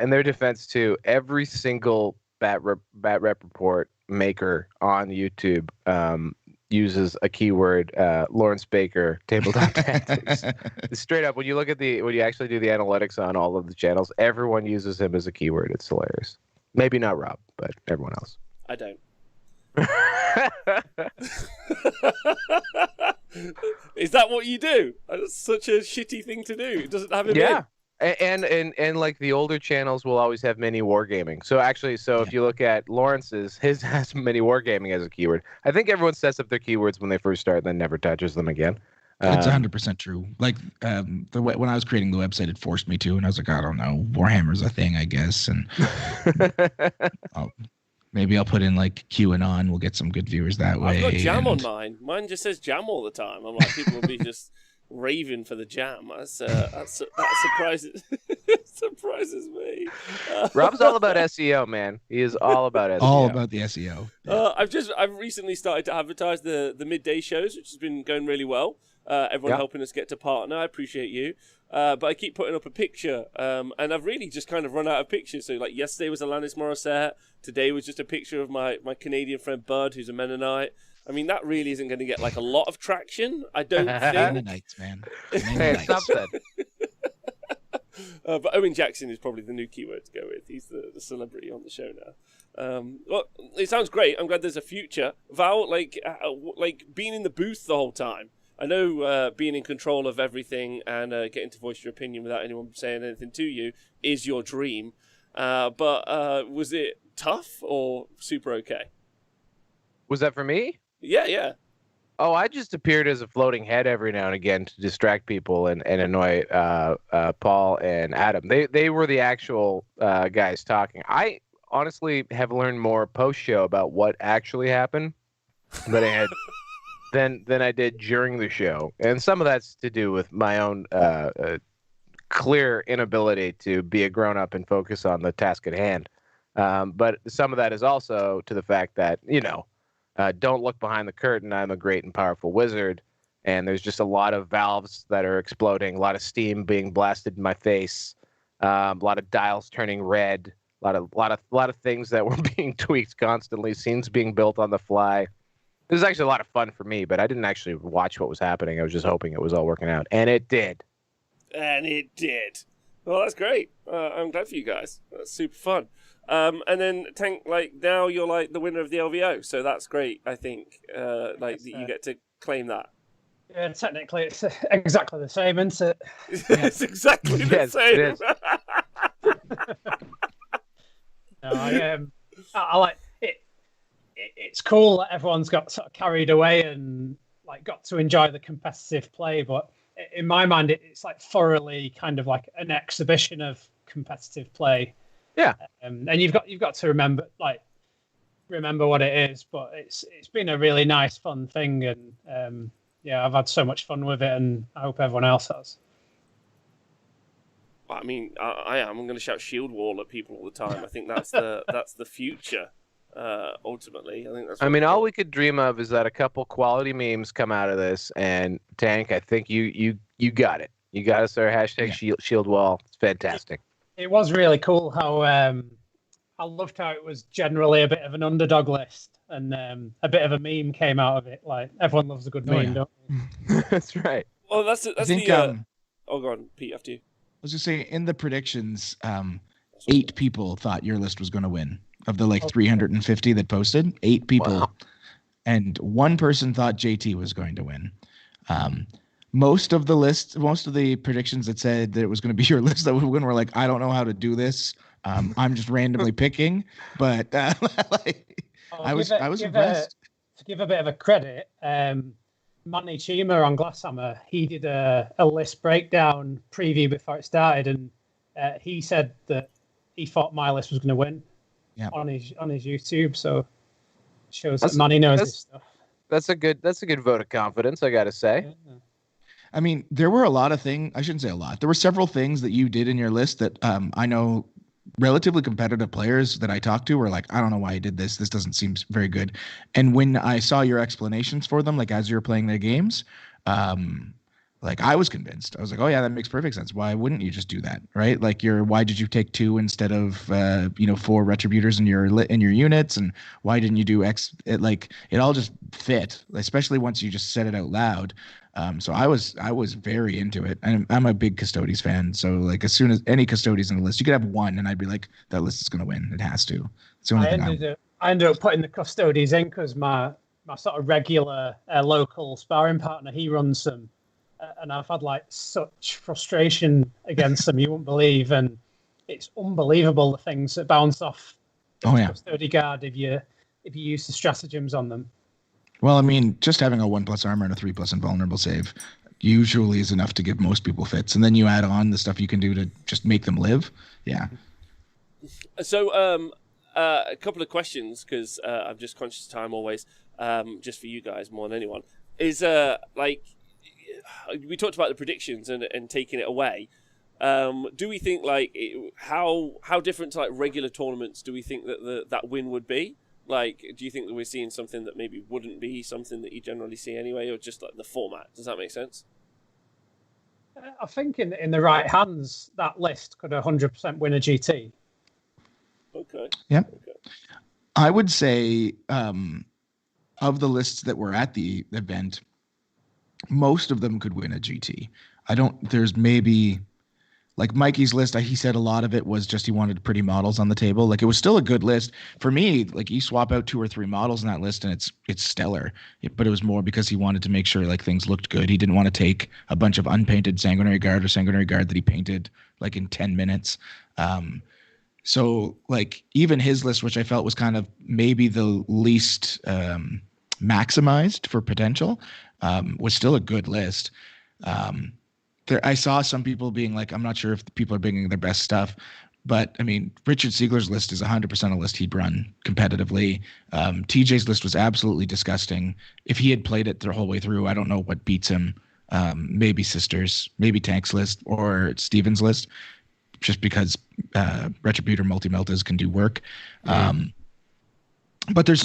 In their defense too, every single bat rep report maker on YouTube uses a keyword, Lawrence Baker, Tabletop Tactics. Straight up, when you actually do the analytics on all of the channels, everyone uses him as a keyword. It's hilarious. Maybe not Rob, but everyone else. I don't. Is that what you do? That's such a shitty thing to do. It doesn't have him in. And like the older channels will always have mini wargaming. So actually, if you look at Lawrence's, his has mini wargaming as a keyword. I think everyone sets up their keywords when they first start and then never touches them again. It's 100% true. Like when I was creating the website, it forced me to, and I was like, I don't know, Warhammer's a thing, I guess, and maybe I'll put in like QAnon. We'll get some good viewers that way. I've got jam on mine. Mine just says jam all the time. I'm like, people will be just raving for the jam. That surprises surprises me. Rob's all about SEO, man. He is all about SEO. All about the SEO. I've recently started to advertise the midday shows, which has been going really well. Everyone helping us get to partner. I appreciate you. But I keep putting up a picture, and I've really just kind of run out of pictures. So, like, yesterday was Alanis Morissette. Today was just a picture of my Canadian friend Bud, who's a Mennonite. I mean, that really isn't going to get, like, a lot of traction, I don't think. Mennonites, man. Hey, stop that. But Owen Jackson is probably the new keyword to go with. He's the celebrity on the show now. Well, it sounds great. I'm glad there's a future. Val, like being in the booth the whole time. I know being in control of everything and getting to voice your opinion without anyone saying anything to you is your dream. But was it tough or super okay? Was that for me? Yeah. Oh, I just appeared as a floating head every now and again to distract people and annoy Paul and Adam. They were the actual guys talking. I honestly have learned more post-show about what actually happened than I had than I did during the show. And some of that's to do with my own clear inability to be a grown-up and focus on the task at hand. But some of that is also to the fact that, don't look behind the curtain. I'm a great and powerful wizard, and there's just a lot of valves that are exploding, a lot of steam being blasted in my face, a lot of dials turning red, a lot of things that were being tweaked constantly, scenes being built on the fly. It was actually a lot of fun for me, but I didn't actually watch what was happening. I was just hoping it was all working out, and it did. Well, that's great. I'm glad for you guys. That's super fun. And then Tank, like, now you're like the winner of the LVO, so that's great. I think that you get to claim that. Yeah, technically it's exactly the same, isn't it? It's exactly the same. It is. No, I like it. it's cool that everyone's got sort of carried away and like got to enjoy the competitive play, but in my mind, it's like thoroughly kind of like an exhibition of competitive play. Yeah. And you've got to remember what it is, but it's been a really nice, fun thing, and yeah, I've had so much fun with it, and I hope everyone else has. I mean, I am. I'm going to shout shield wall at people all the time. I think that's the future. Ultimately, I think that's. I mean, all we could dream of is that a couple quality memes come out of this, and Tank, I think you got it. You got us our hashtag shield wall. It's fantastic. It was really cool how I loved how it was generally a bit of an underdog list, and a bit of a meme came out of it. Like everyone loves a good meme, don't they? That's right. Well, that's I think, oh, go on, Pete, after you. I was just saying, in the predictions, 8 people thought your list was going to win. Of the 350 that posted, 8 people. Wow. And 1 person thought JT was going to win. Most of the predictions that said that it was going to be your list that would win were like, I don't know how to do this. I'm just randomly picking. But I was impressed. To give a bit of a credit, Manny Chima on Glasshammer, he did a list breakdown preview before it started, and he said that he thought my list was going to win on his YouTube. So it shows that Manny knows his stuff. That's a good vote of confidence, I got to say. Yeah. I mean, there were a lot of things. I shouldn't say a lot. There were several things that you did in your list that I know relatively competitive players that I talked to were like, I don't know why you did this. This doesn't seem very good. And when I saw your explanations for them, like as you were playing their games, like I was convinced. I was like, oh yeah, that makes perfect sense. Why wouldn't you just do that, right? Like why did you take 2 instead of 4 retributors in your units, and why didn't you do X? It all just fit, especially once you just said it out loud. So I was very into it, and I'm a big Custodes fan. So like as soon as any Custodes in the list, you could have 1, and I'd be like, that list is going to win. It has to. It's the only thing I ended up putting the Custodes in because my sort of regular local sparring partner, he runs them, and I've had like such frustration against them you won't believe, and it's unbelievable the things that bounce off the Custode guard if you use the stratagems on them. Well, I mean, just having a 1+ armor and a 3+ invulnerable save usually is enough to give most people fits, and then you add on the stuff you can do to just make them live. Yeah. So, a couple of questions, because I'm just conscious of time always, just for you guys more than anyone. Is we talked about the predictions and taking it away. Do we think how different to regular tournaments do we think that that win would be? Like, do you think that we're seeing something that maybe wouldn't be something that you generally see anyway, or just like the format? Does that make sense? I think in the right hands, that list could 100% win a GT. Okay. Yeah. Okay. I would say of the lists that were at the event, most of them could win a GT. There's maybe like Mikey's list, he said a lot of it was just he wanted pretty models on the table. Like it was still a good list. For me, like you swap out 2 or 3 models in that list and it's stellar. But it was more because he wanted to make sure like things looked good. He didn't want to take a bunch of unpainted Sanguinary Guard or Sanguinary Guard that he painted like in 10 minutes. So like even his list, which I felt was kind of maybe the least maximized for potential, was still a good list. I saw some people being like, I'm not sure if the people are bringing their best stuff, but I mean, Richard Siegler's list is 100% a list he'd run competitively. TJ's list was absolutely disgusting. If he had played it the whole way through, I don't know what beats him. Maybe Sisters, maybe Tank's list or Steven's list, just because Retributor multi-meltas can do work. But there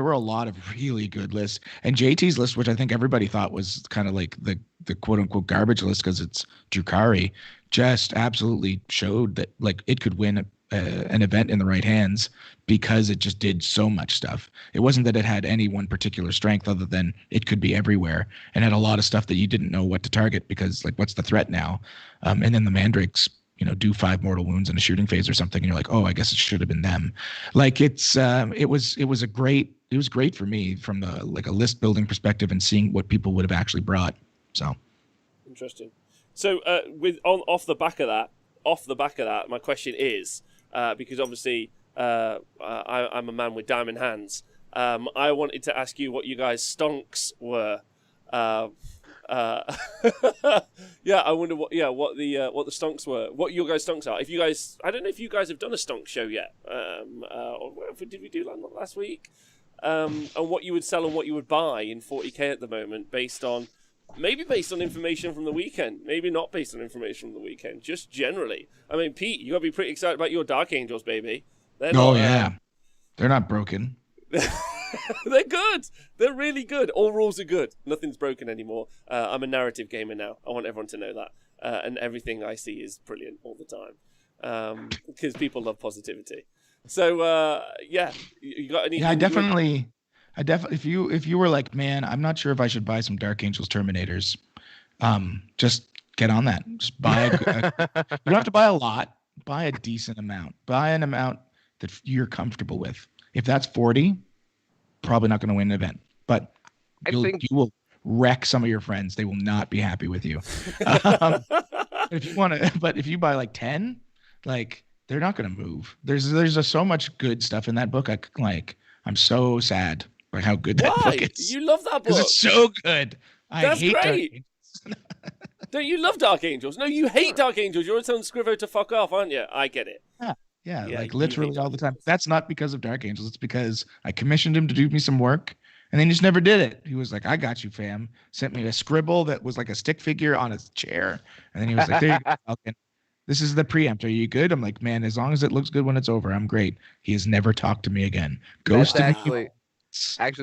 were a lot of really good lists. And JT's list, which I think everybody thought was kind of like the quote unquote garbage list because it's Drukhari, just absolutely showed that like it could win an event in the right hands because it just did so much stuff. It wasn't that it had any one particular strength other than it could be everywhere and had a lot of stuff that you didn't know what to target because like, what's the threat now? And then the Mandrakes, do 5 mortal wounds in a shooting phase or something, and you're like, oh, I guess it should have been them. Like it was great for me from the like a list building perspective and seeing what people would have actually brought. So interesting. So off the back of that, my question is because obviously I'm a man with diamond hands. I wanted to ask you what you guys' stonks were. Yeah, I wonder what the stonks were. What your guys' stonks are. If you guys, I don't know if you guys have done a stonk show yet. Or did we do last week? And what you would sell and what you would buy in 40k at the moment, based on information from the weekend, maybe not based on information from the weekend, just generally. I mean, Pete, you gotta be pretty excited about your Dark Angels, baby. They're they're not broken. They're good. They're really good. All rules are good. Nothing's broken anymore. I'm a narrative gamer now. I want everyone to know that. And everything I see is brilliant all the time. Because people love positivity. So yeah, you got any? Yeah, I definitely. If you were like, man, I'm not sure if I should buy some Dark Angels Terminators. Just get on that. Just buy you don't have to buy a lot. Buy a decent amount. Buy an amount that you're comfortable with. If that's 40, probably not going to win an event. But you will wreck some of your friends. They will not be happy with you. If you buy like 10, like they're not going to move. There's so much good stuff in that book. I'm so sad by how good that book is. You love that book? Because it's so good. That's great. Don't you love Dark Angels? No, you hate Dark Angels. You're telling Scrivo to fuck off, aren't you? I get it. Yeah, like literally all the time. That's not because of Dark Angels. It's because I commissioned him to do me some work, and then he just never did it. He was like, "I got you, fam." Sent me a scribble that was like a stick figure on a chair, and then he was like, "There you go, Falcon. This is the preempt. Are you good?" I'm like, "Man, as long as it looks good when it's over, I'm great." He has never talked to me again. Actually,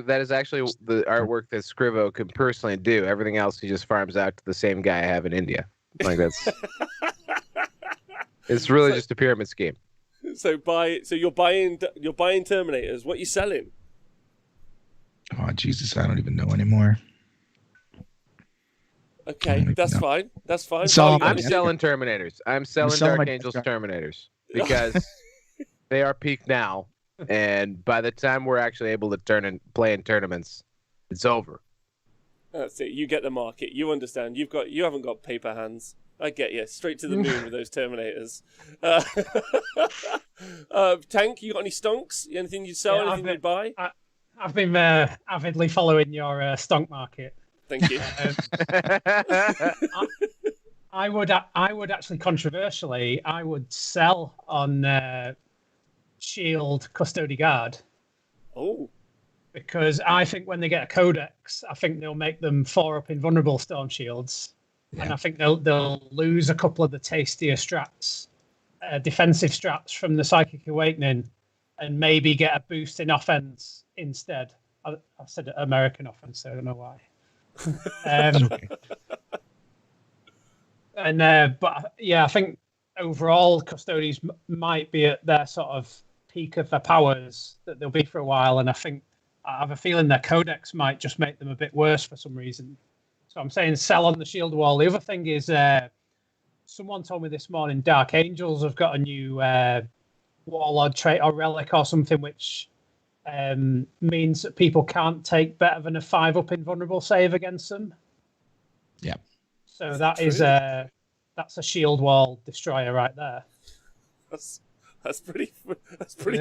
that is actually the artwork that Scrivo can personally do. Everything else he just farms out to the same guy I have in India. Like that's. It's really just a pyramid scheme. So you're buying Terminators. What are you selling? Oh Jesus, I don't even know anymore. Okay, that's fine. That's fine. I'm selling Terminators. I'm selling Dark Angels Terminators because they are peak now, and by the time we're actually able to play in tournaments, it's over. That's it. You get the market. You understand. You haven't got paper hands. I get you. Straight to the moon with those Terminators. Tank, you got any stonks? Anything you'd sell? Anything you'd buy? I've been avidly following your stonk market. Thank you. I would actually, controversially, I would sell on Shield Custody Guard. Oh. Because I think when they get a codex, I think they'll make them 4-up invulnerable storm shields. Yeah. And I think they'll lose a couple of the tastier strats, defensive strats from the Psychic Awakening, and maybe get a boost in offense instead. I said American offense, so I don't know why. But yeah, I think overall Custodies might be at their sort of peak of their powers that they'll be for a while, and I have a feeling their codex might just make them a bit worse for some reason. So I'm saying sell on the shield wall. The other thing is, someone told me this morning, Dark Angels have got a new warlord trait or relic or something, which means that people can't take better than a 5-up invulnerable save against them. Yeah. So that's a shield wall destroyer right there. That's pretty good. It's a pretty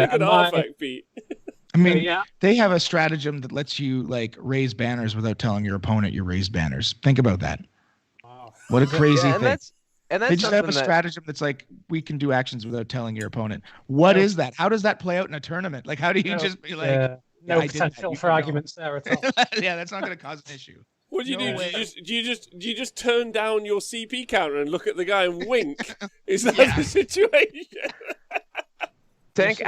good artifact, Pete. I mean, they have a stratagem that lets you like raise banners without telling your opponent you raised banners. Think about that. Wow. What a crazy thing. And that's they just have a stratagem that's like, we can do actions without telling your opponent. What is that? How does that play out in a tournament? Like, how do you just be like, no potential for arguments there at all. Yeah, that's not going to cause an issue. What do you do? Do you just turn down your CP counter and look at the guy and wink? Is that the situation? Tank,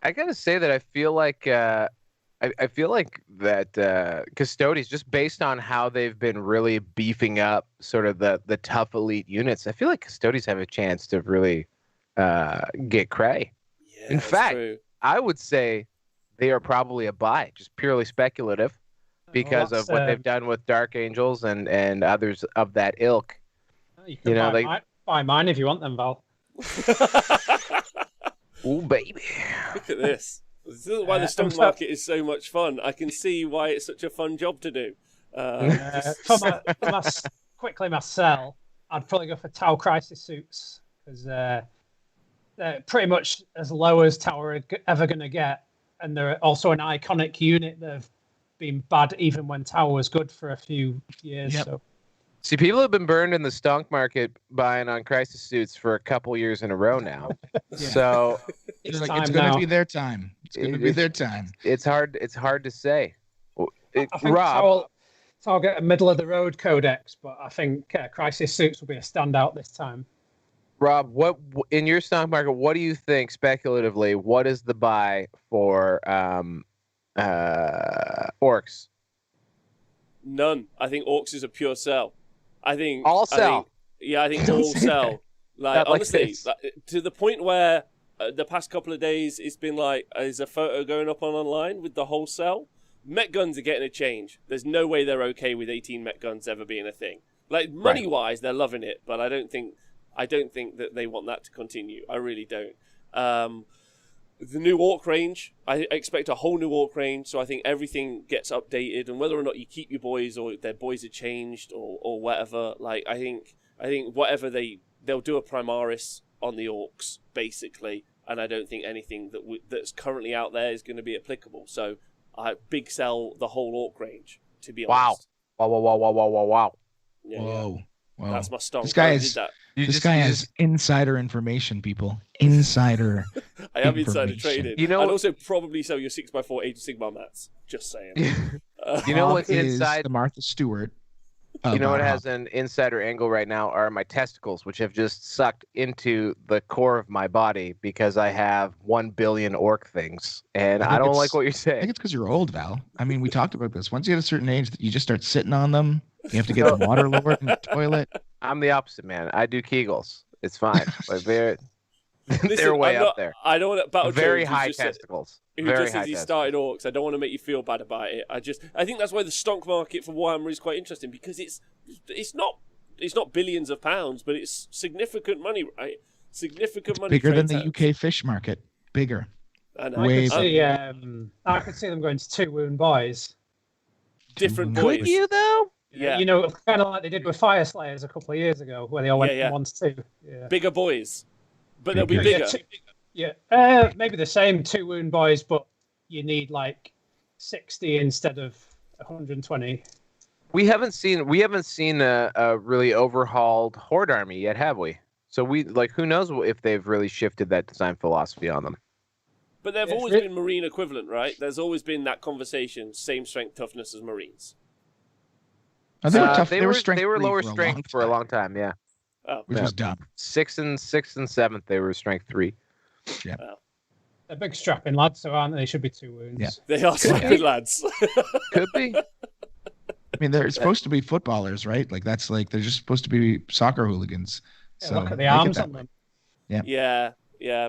I gotta say that I feel like I feel like that Custodies, just based on how they've been really beefing up sort of the tough elite units, I feel like Custodies have a chance to really get cray. Yeah, in fact, true. I would say they are probably a buy, just purely speculative, because of what they've done with Dark Angels and others of that ilk. You can buy mine if you want them, Val. Ooh, baby. Look at this. This is why the stock market is so much fun. I can see why it's such a fun job to do. Quickly, my sell, I'd probably go for Tau Crisis suits, because they're pretty much as low as Tower are ever going to get, and they're also an iconic unit that have been bad even when Tower was good for a few years. Yep. So See, people have been burned in the stonk market buying on crisis suits for a couple years in a row now. So It's time it's going now. to be their time. It's going to be their time. it's hard to say. I think Rob, Tower get a middle of the road codex, but I think crisis suits will be a standout this time. Rob, what in your stock market? What do you think speculatively? What is the buy for orcs? None. I think orcs is a pure sell. I think All sell. I think all sell. Like Not like honestly, this. to the point where the past couple of days it's been like, is a photo going up online with the whole sell? Met guns are getting a change. There's no way they're okay with 18 Met guns ever being a thing. Like money wise, they're loving it, but I don't think that they want that to continue. I really don't. The new orc range, I expect a whole new orc range, so I think everything gets updated, and whether or not you keep your boys or their boys are changed or whatever, like I think whatever they'll do a Primaris on the orcs basically, and I don't think anything that's currently out there is going to be applicable. So I big sell the whole orc range, to be honest. Wow. Yeah, Whoa. that's my stonk. This guy I is did that. this guy has insider information, people. Insider. I am insider trading. You know, I'd also probably sell your 6x4 Age of Sigmar mats. Just saying. You know what's is inside? the Martha Stewart. You know what Bob. has an insider angle right now are my testicles, which have just sucked into the core of my body because I have 1 billion orc things, and I don't like what you're I saying. think it's because you're old, Val. I mean, we talked about this. Once you hit a certain age, you just start sitting on them. You have to get the water lowered in the toilet. I'm the opposite, man. I do Kegels. It's fine. Like they're Listen, way I'm up not, there. I don't want to battle Very Jones, who's high just said- testicles. who Very just high says he testicles. started orcs. I don't want to make you feel bad about it. I think that's why the stonk market for Warhammer is quite interesting, because it's not billions of pounds, but it's significant money, right? Significant money. Bigger than trade the hands. UK fish market. Bigger. I know. Way I could see them going to 2 wound boys. Different Could boys. Could you though? Yeah. You know, kind of like they did with Fire Slayers a couple of years ago, where they all went Yeah, from 1 to 2. Yeah. Bigger boys, but they'll be Bigger. bigger. Maybe the same 2 wound boys, but you need like 60 instead of 120. We haven't seen a really overhauled horde army yet, have we? So who knows if they've really shifted that design philosophy on them. But they've Yes, always re- been Marine equivalent, right? There's always been that conversation, same strength toughness as Marines. Oh, they were tough. They were strength lower three for a long strength for a time, long time. Yeah, Oh, which was dumb. 6th and 7th they were strength 3. They're big strapping lads, so aren't they? They should be 2 wounds. Yeah. they are stupid lads. Could be. I mean, they're supposed to be footballers, right? Like they're just supposed to be soccer hooligans. Yeah, So look at the make it arms that on way. them. Yeah.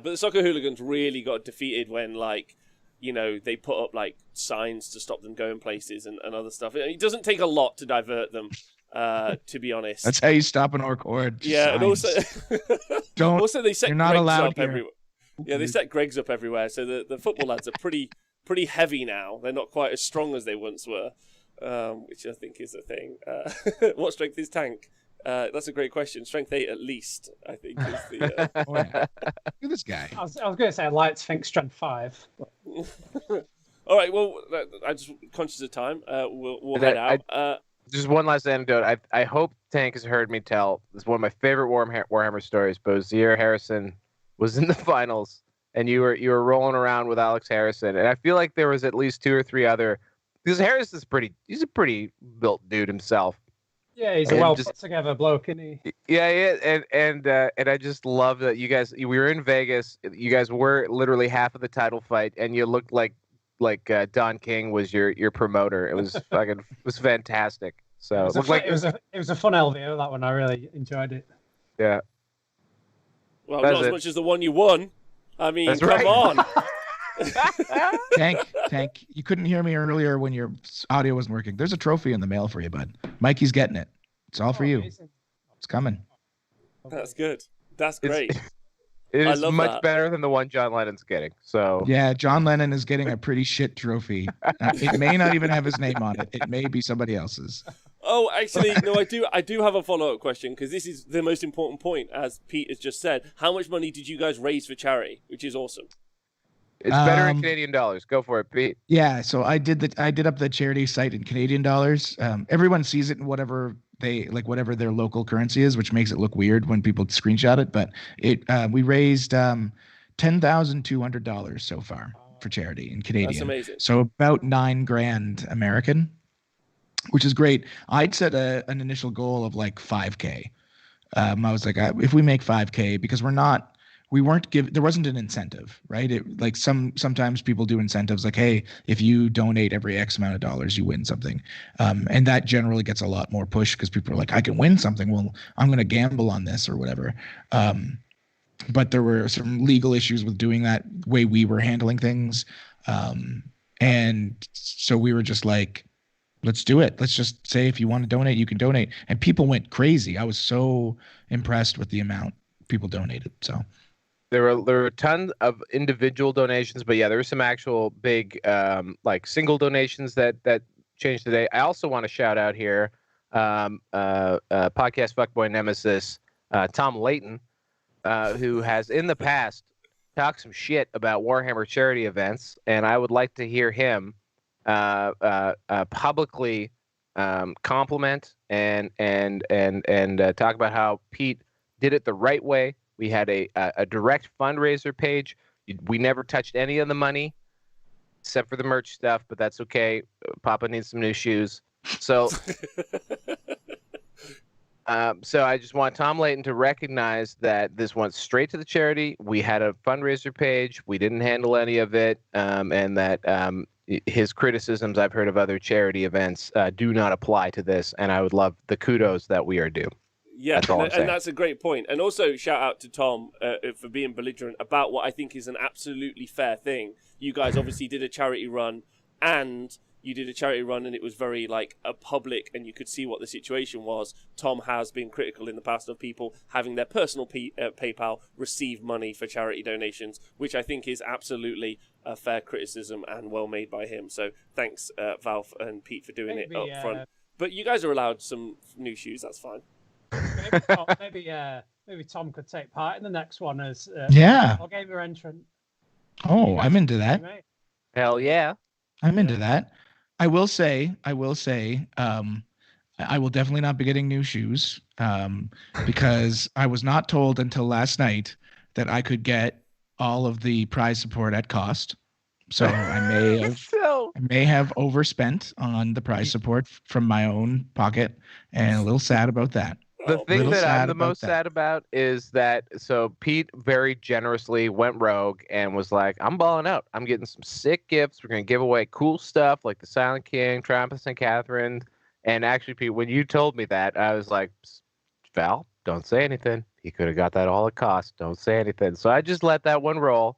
But the soccer hooligans really got defeated when, like, you know, they put up like signs to stop them going places and other stuff. It doesn't take a lot to divert them, to be honest. That's how you stop an orc horde. just Yeah, and signs. also, Don't. also they set You're not Gregs allowed up here. everywhere. Yeah, they set Gregs up everywhere, so the football lads are pretty heavy now. They're not quite as strong as they once were, which I think is a thing. What strength is Tank? That's a great question. Strength 8 at least, I think, is the. Oh, yeah. Look at this guy. I was going to say I'd like to think strength 5. But... All right. Well, I'm just conscious of time. We'll head out. Just one last anecdote. I hope Tank has heard me tell. This is one of my favorite Warhammer stories. But Osier Harrison was in the finals, and you were rolling around with Alex Harrison, and I feel like there was at least 2 or 3 other. Because Harrison's he's a pretty built dude himself. Yeah, he's a put together bloke, isn't he? Yeah, and I just love that you guys. We were in Vegas. You guys were literally half of the title fight, and you looked like Don King was your promoter. It was it was fantastic. So it was a fun LVO, that one. I really enjoyed it. Yeah. Well, That's not as it. much as the one you won. I mean, That's come right. on. Tank, you couldn't hear me earlier when your audio wasn't working. There's a trophy in the mail for you, bud. Mikey's getting it. It's all for you. Amazing. It's coming. That's good. That's great. It I is love much that. better than the one John Lennon's getting. So Yeah, John Lennon is getting a pretty shit trophy. It may not even have his name on it. It may be somebody else's. Actually, no. I do have a follow-up question because this is the most important point, as Pete has just said. How much money did you guys raise for charity? Which is awesome. It's better in Canadian dollars. Go for it, Pete. Yeah, so I did up the charity site in Canadian dollars. Everyone sees it in whatever whatever their local currency is, which makes it look weird when people screenshot it. But we raised $10,200 so far for charity in Canadian. That's amazing. So about $9,000 American, which is great. I'd set an initial goal of like 5K. I was like, if we make 5K, because there wasn't an incentive, right? Sometimes people do incentives like, hey, if you donate every X amount of dollars, you win something. And that generally gets a lot more push because people are like, I can win something. Well, I'm going to gamble on this or whatever. But there were some legal issues with doing that way we were handling things. And so we were just like, let's do it. Let's just say, if you want to donate, you can donate. And people went crazy. I was so impressed with the amount people donated. So there were tons of individual donations, but yeah, there were some actual big like single donations that changed the day. I also want to shout out here podcast fuckboy nemesis Tom Layton, who has in the past talked some shit about Warhammer charity events, and I would like to hear him publicly compliment and talk about how Pete did it the right way. We had a direct fundraiser page. We never touched any of the money except for the merch stuff, but that's okay. Papa needs some new shoes. So so I just want Tom Layton to recognize that this went straight to the charity. We had a fundraiser page. We didn't handle any of it, and that his criticisms I've heard of other charity events do not apply to this, and I would love the kudos that we are due. Yeah, and that's a great point. And also shout out to Tom for being belligerent about what I think is an absolutely fair thing. You guys obviously did a charity run, and it was very like a public, and you could see what the situation was. Tom has been critical in the past of people having their personal PayPal receive money for charity donations, which I think is absolutely a fair criticism and well made by him. So thanks, Valve and Pete, for doing it up front. But you guys are allowed some new shoes. That's fine. Maybe Tom could take part in the next one as I'll game your entrant. Oh, I'm into that. Hell yeah, I'm into that. I will say, I will definitely not be getting new shoes because I was not told until last night that I could get all of the prize support at cost. So I may have overspent on the prize support from my own pocket, and a little sad about that. The thing that I'm the most sad about is that Pete very generously went rogue and was like, I'm balling out. I'm getting some sick gifts. We're going to give away cool stuff like the Silent King, Triumph of St. Catherine. And actually, Pete, when you told me that, I was like, Val, don't say anything. He could have got that all at cost. Don't say anything. So I just let that one roll.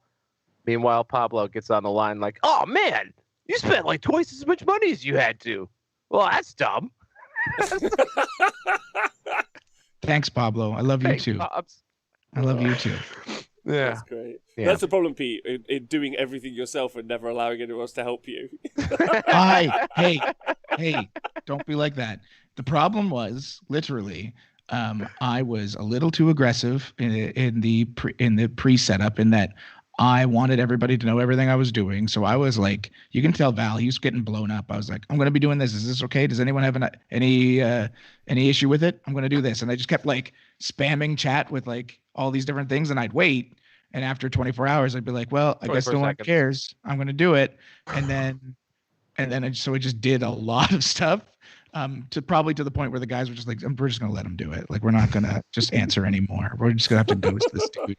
Meanwhile, Pablo gets on the line like, oh, man, you spent like twice as much money as you had to. Well, that's dumb. Thanks, Pablo. I love you too. Pops. I love you too. Yeah, that's great. Yeah. That's the problem, Pete, in doing everything yourself and never allowing anyone else to help you. Hey, don't be like that. The problem was literally, I was a little too aggressive in the pre-setup in that I wanted everybody to know everything I was doing. So I was like, you can tell Val, he was getting blown up. I was like, I'm going to be doing this. Is this okay? Does anyone have any issue with it? I'm going to do this. And I just kept like spamming chat with like all these different things. And I'd wait. And after 24 hours, I'd be like, well, I guess no one cares. I'm going to do it. And then I just did a lot of stuff to the point where the guys were just like, we're just going to let him do it. Like, we're not going to just answer anymore. We're just going to have to ghost this dude.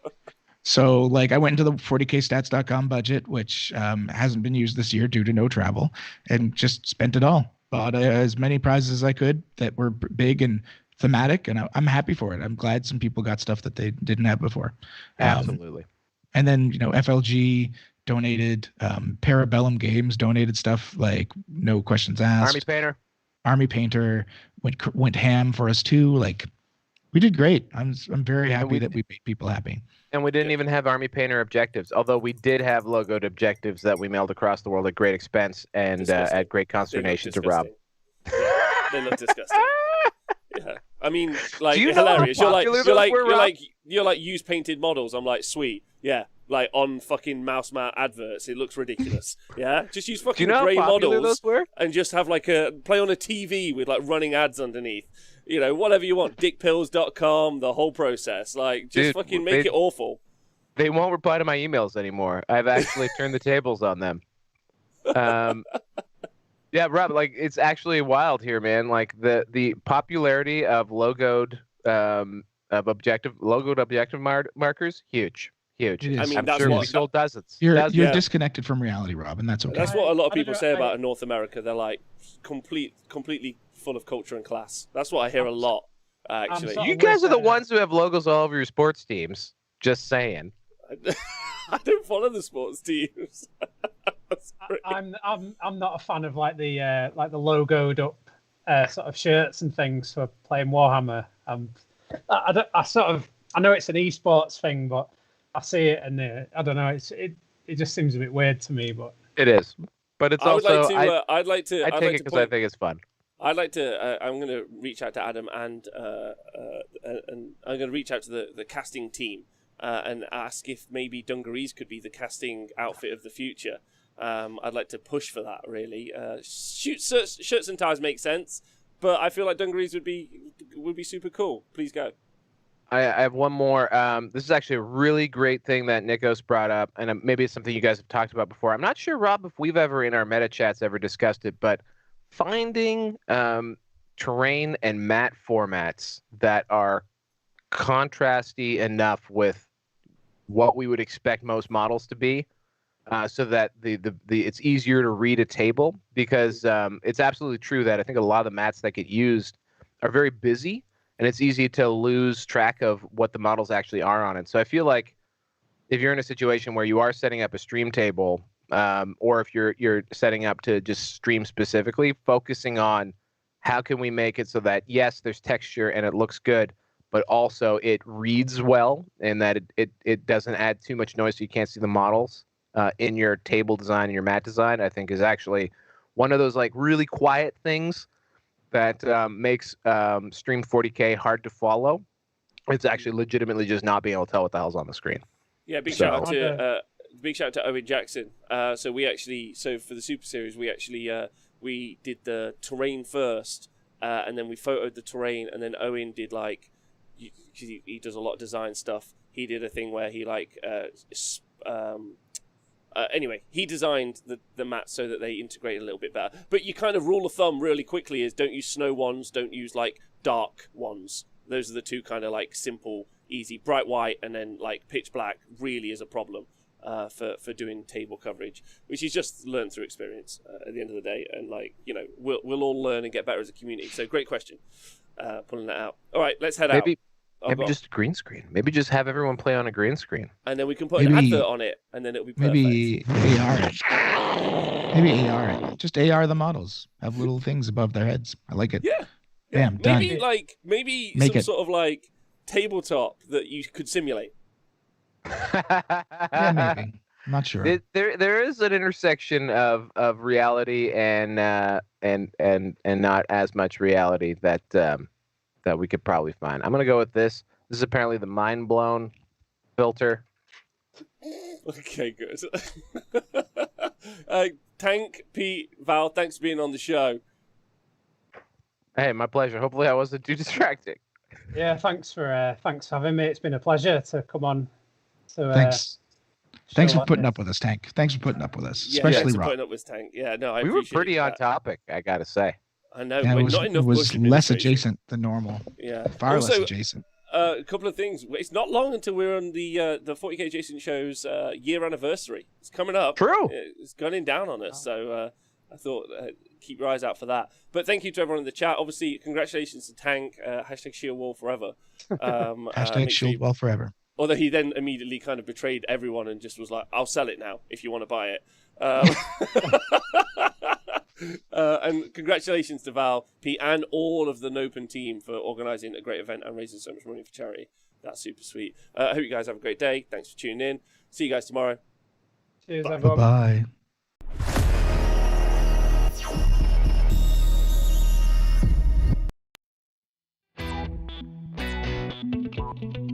So like I went into the 40kstats.com budget, which hasn't been used this year due to no travel, and just spent it all. Bought as many prizes as I could that were big and thematic, and I'm happy for it. I'm glad some people got stuff that they didn't have before. Absolutely. And then, FLG donated, Parabellum Games donated stuff like no questions asked. Army Painter went ham for us too. Like, we did great. I'm very happy that we made people happy. And we didn't even have Army Painter objectives, although we did have logoed objectives that we mailed across the world at great expense and at great consternation to Rob. They look disgusting. Yeah, I mean, like you know how hilarious. popular those were, Rob? You're like use painted models. I'm like, sweet, yeah. Like on fucking mouse mat adverts, it looks ridiculous. Yeah, just use Do you fucking know grey how popular models those were? and just have like a play on a TV with like running ads underneath. You know, whatever you want, dickpills.com, the whole process. Like, just Dude, fucking make it awful. They won't reply to my emails anymore. I've actually turned the tables on them. Yeah, Rob, like it's actually wild here, man. Like the popularity of logoed objective markers, huge. It is. I mean, I'm that's sure what we sold dozens. You're yeah. disconnected from reality, Rob, and that's okay. That's what a lot of I people don't say know, about North America. They're like completely full of culture and class. That's what I hear a lot, actually. sorry. You guys are the ones who have logos all over your sports teams. Just saying. I don't follow the sports teams. I'm not a fan of like the logoed up sort of shirts and things for playing Warhammer. I know it's an esports thing, but I see it and I don't know. It just seems a bit weird to me, but It is. But it's I'd also like to. I take it because I think it's fun. I'd like to. I'm going to reach out to Adam and I'm going to reach out to the casting team and ask if maybe dungarees could be the casting outfit of the future. I'd like to push for that. Really, shirts and ties make sense, but I feel like dungarees would be super cool. Please go. I have one more. This is actually a really great thing that Nikos brought up, and maybe it's something you guys have talked about before. I'm not sure, Rob, if we've ever in our meta chats ever discussed it, but finding terrain and mat formats that are contrasty enough with what we would expect most models to be, so that it's easier to read a table, because it's absolutely true that I think a lot of the mats that get used are very busy. And it's easy to lose track of what the models actually are on it. So I feel like if you're in a situation where you are setting up a stream table, or if you're setting up to just stream specifically, focusing on how can we make it so that, yes, there's texture and it looks good, but also it reads well and that it doesn't add too much noise so you can't see the models in your table design and your mat design, I think is actually one of those like really quiet things that makes Stream 40K hard to follow. It's actually legitimately just not being able to tell what the hell's on the screen. Yeah, big shout out to Owen Jackson. So for the Super Series, we did the terrain first, and then we photoed the terrain, and then Owen did because he does a lot of design stuff. He did a thing where he anyway, he designed the mats so that they integrate a little bit better. But you kind of rule of thumb really quickly is don't use snow ones, don't use like dark ones. Those are the two kind of like simple, easy, bright white, and then like pitch black really is a problem for doing table coverage, which he's just learned through experience at the end of the day. And we'll all learn and get better as a community. So great question, pulling that out. All right, let's head out. Maybe just a green screen. Maybe just have everyone play on a green screen. And then we can put an advert on it, and then it'll be perfect. Maybe AR. Maybe AR. Just AR the models. Have little things above their heads. I like it. Yeah. Bam, maybe done. Maybe Make some it. sort of like tabletop that you could simulate. Yeah, maybe. I'm not sure. There is an intersection of reality and not as much reality that we could probably find. I'm gonna go with this. This is apparently the mind blown filter. Okay, good. Tank, Pete, Val, thanks for being on the show. Hey, my pleasure. Hopefully I wasn't too distracting. yeah, thanks for having me. It's been a pleasure to come on. So Thanks for putting up with us, Tank. Thanks for putting up with us, especially Rob. Putting up with Tank. Yeah, no, We were pretty on topic, I gotta say. I know. Yeah, not enough it was Bush less administration. adjacent than normal. Yeah, Far also, less adjacent. A couple of things. It's not long until we're on the 40K Adjacent Show's year anniversary. It's coming up. True. It's gunning down on us. So I thought keep your eyes out for that. But thank you to everyone in the chat. Obviously, congratulations to Tank. Hashtag Shield Wall forever. Hashtag Shield Wall forever. Although he then immediately kind of betrayed everyone and just was like, I'll sell it now if you want to buy it. And congratulations to Val, Pete, and all of the Nopen team for organising a great event and raising so much money for charity. That's super sweet. I hope you guys have a great day. Thanks for tuning in. See you guys tomorrow. Cheers, everyone. Bye. you.